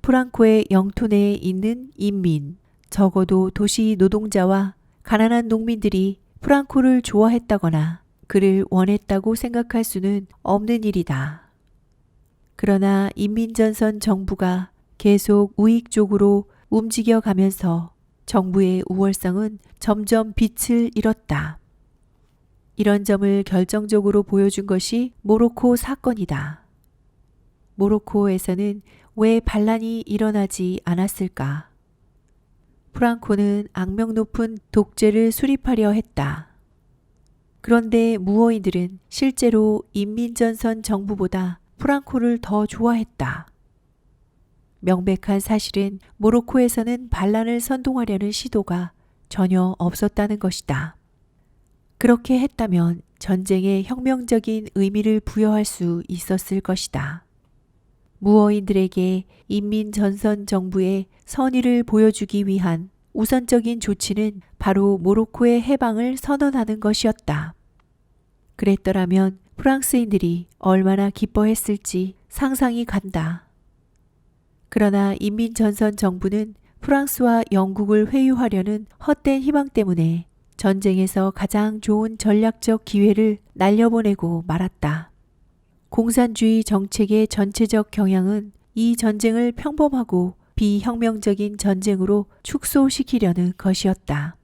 프랑코의 영토 내에 있는 인민, 적어도 도시 노동자와 가난한 농민들이 프랑코를 좋아했다거나 그를 원했다고 생각할 수는 없는 일이다. 그러나 인민전선 정부가 계속 우익 쪽으로 움직여 가면서 정부의 우월성은 점점 빛을 잃었다. 이런 점을 결정적으로 보여준 것이 모로코 사건이다. 모로코에서는 왜 반란이 일어나지 않았을까? 프랑코는 악명 높은 독재를 수립하려 했다. 그런데 무어인들은 실제로 인민전선 정부보다 프랑코를 더 좋아했다. 명백한 사실은 모로코에서는 반란을 선동하려는 시도가 전혀 없었다는 것이다. 그렇게 했다면 전쟁에 혁명적인 의미를 부여할 수 있었을 것이다. 무어인들에게 인민전선 정부의 선의를 보여주기 위한 우선적인 조치는 바로 모로코의 해방을 선언하는 것이었다. 그랬더라면 프랑스인들이 얼마나 기뻐했을지 상상이 간다. 그러나 인민전선 정부는 프랑스와 영국을 회유하려는 헛된 희망 때문에 전쟁에서 가장 좋은 전략적 기회를 날려보내고 말았다. 공산주의 정책의 전체적 경향은 이 전쟁을 평범하고 비혁명적인 전쟁으로 축소시키려는 것이었다.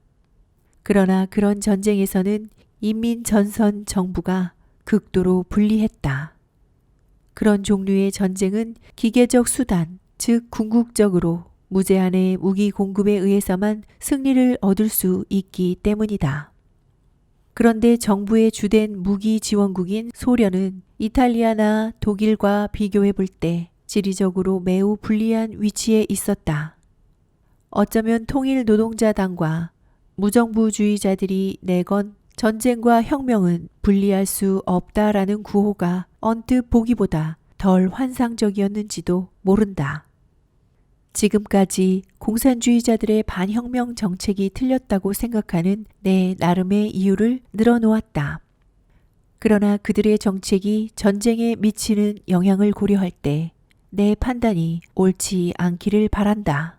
그러나 그런 전쟁에서는 인민전선 정부가 극도로 불리했다. 그런 종류의 전쟁은 기계적 수단, 즉 궁극적으로 무제한의 무기 공급에 의해서만 승리를 얻을 수 있기 때문이다. 그런데 정부의 주된 무기 지원국인 소련은 이탈리아나 독일과 비교해 볼 때 지리적으로 매우 불리한 위치에 있었다. 어쩌면 통일노동자당과 무정부주의자들이 내건 전쟁과 혁명은 분리할 수 없다라는 구호가 언뜻 보기보다 덜 환상적이었는지도 모른다. 지금까지 공산주의자들의 반혁명 정책이 틀렸다고 생각하는 내 나름의 이유를 늘어놓았다. 그러나 그들의 정책이 전쟁에 미치는 영향을 고려할 때 내 판단이 옳지 않기를 바란다.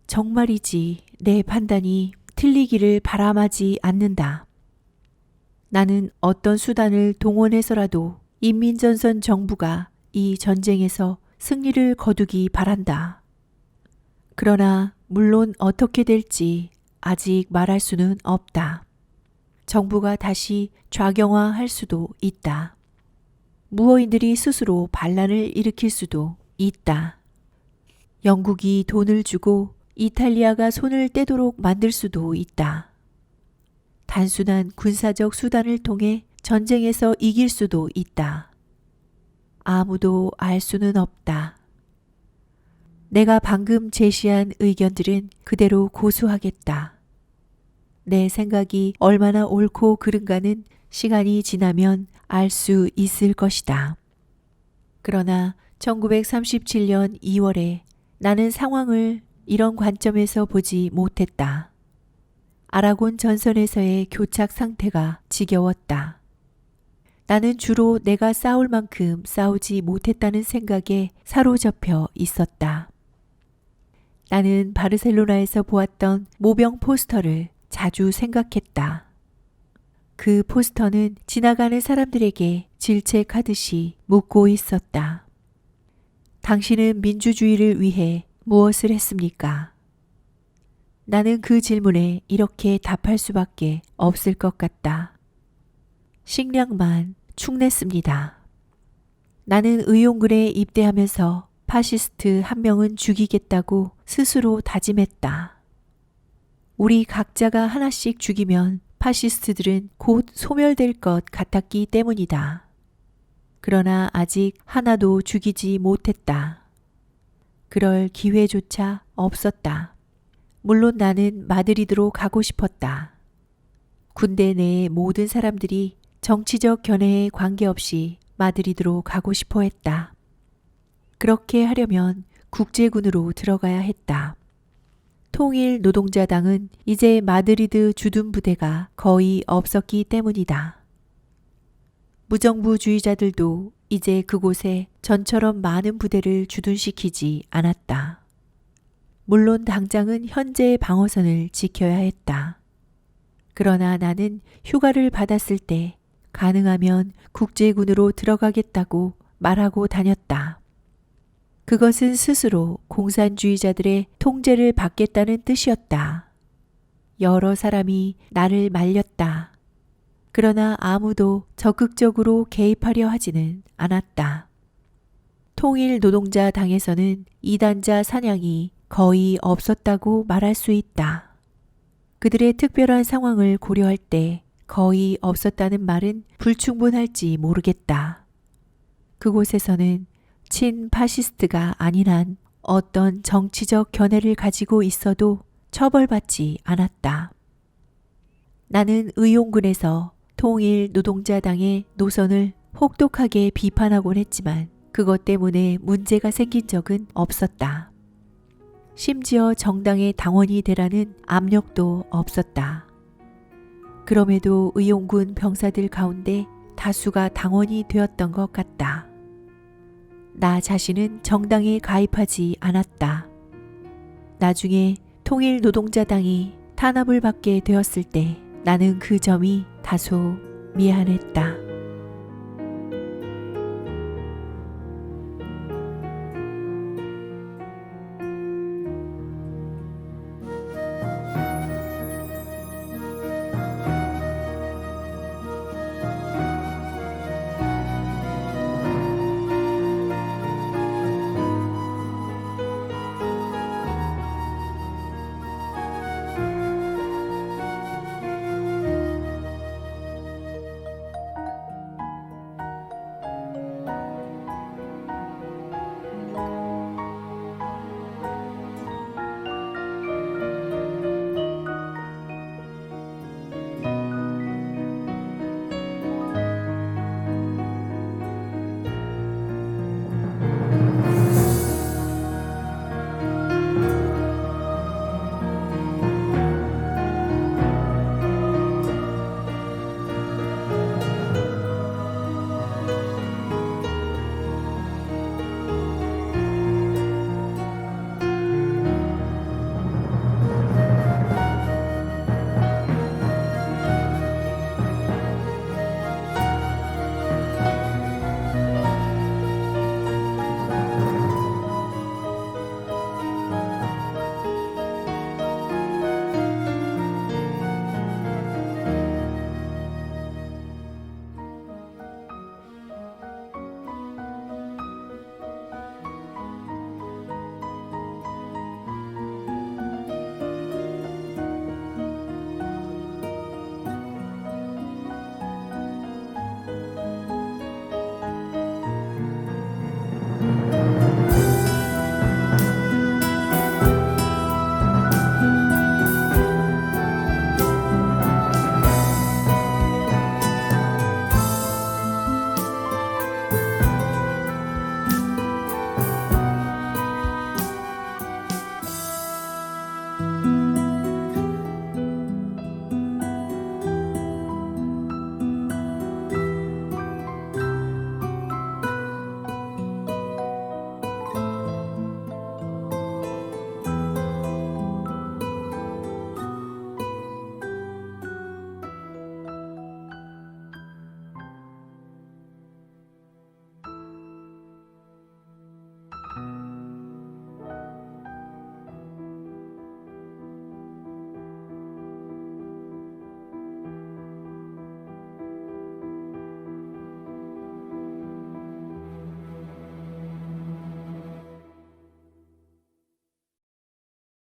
정말이지 내 판단이 틀리기를 바람하지 않는다. 나는 어떤 수단을 동원해서라도 인민전선 정부가 이 전쟁에서 승리를 거두기 바란다. 그러나 물론 어떻게 될지 아직 말할 수는 없다. 정부가 다시 좌경화할 수도 있다. 무어인들이 스스로 반란을 일으킬 수도 있다. 영국이 돈을 주고 이탈리아가 손을 떼도록 만들 수도 있다. 단순한 군사적 수단을 통해 전쟁에서 이길 수도 있다. 아무도 알 수는 없다. 내가 방금 제시한 의견들은 그대로 고수하겠다. 내 생각이 얼마나 옳고 그른가는 시간이 지나면 알 수 있을 것이다. 그러나 1937년 2월에 나는 상황을 이런 관점에서 보지 못했다. 아라곤 전선에서의 교착 상태가 지겨웠다. 나는 주로 내가 싸울 만큼 싸우지 못했다는 생각에 사로잡혀 있었다. 나는 바르셀로나에서 보았던 모병 포스터를 자주 생각했다. 그 포스터는 지나가는 사람들에게 질책하듯이 묻고 있었다. 당신은 민주주의를 위해 무엇을 했습니까? 나는 그 질문에 이렇게 답할 수밖에 없을 것 같다. 식량만 축냈습니다. 나는 의용군에 입대하면서 파시스트 한 명은 죽이겠다고 스스로 다짐했다. 우리 각자가 하나씩 죽이면 파시스트들은 곧 소멸될 것 같았기 때문이다. 그러나 아직 하나도 죽이지 못했다. 그럴 기회조차 없었다. 물론 나는 마드리드로 가고 싶었다. 군대 내의 모든 사람들이 정치적 견해에 관계없이 마드리드로 가고 싶어 했다. 그렇게 하려면 국제군으로 들어가야 했다. 통일노동자당은 이제 마드리드 주둔 부대가 거의 없었기 때문이다. 무정부주의자들도 이제 그곳에 전처럼 많은 부대를 주둔시키지 않았다. 물론 당장은 현재의 방어선을 지켜야 했다. 그러나 나는 휴가를 받았을 때 가능하면 국제군으로 들어가겠다고 말하고 다녔다. 그것은 스스로 공산주의자들의 통제를 받겠다는 뜻이었다. 여러 사람이 나를 말렸다. 그러나 아무도 적극적으로 개입하려 하지는 않았다. 통일노동자당에서는 이단자 사냥이 거의 없었다고 말할 수 있다. 그들의 특별한 상황을 고려할 때 거의 없었다는 말은 불충분할지 모르겠다. 그곳에서는 친파시스트가 아닌 한 어떤 정치적 견해를 가지고 있어도 처벌받지 않았다. 나는 의용군에서 통일노동자당의 노선을 혹독하게 비판하곤 했지만 그것 때문에 문제가 생긴 적은 없었다. 심지어 정당의 당원이 되라는 압력도 없었다. 그럼에도 의용군 병사들 가운데 다수가 당원이 되었던 것 같다. 나 자신은 정당에 가입하지 않았다. 나중에 통일노동자당이 탄압을 받게 되었을 때 나는 그 점이 다소 미안했다.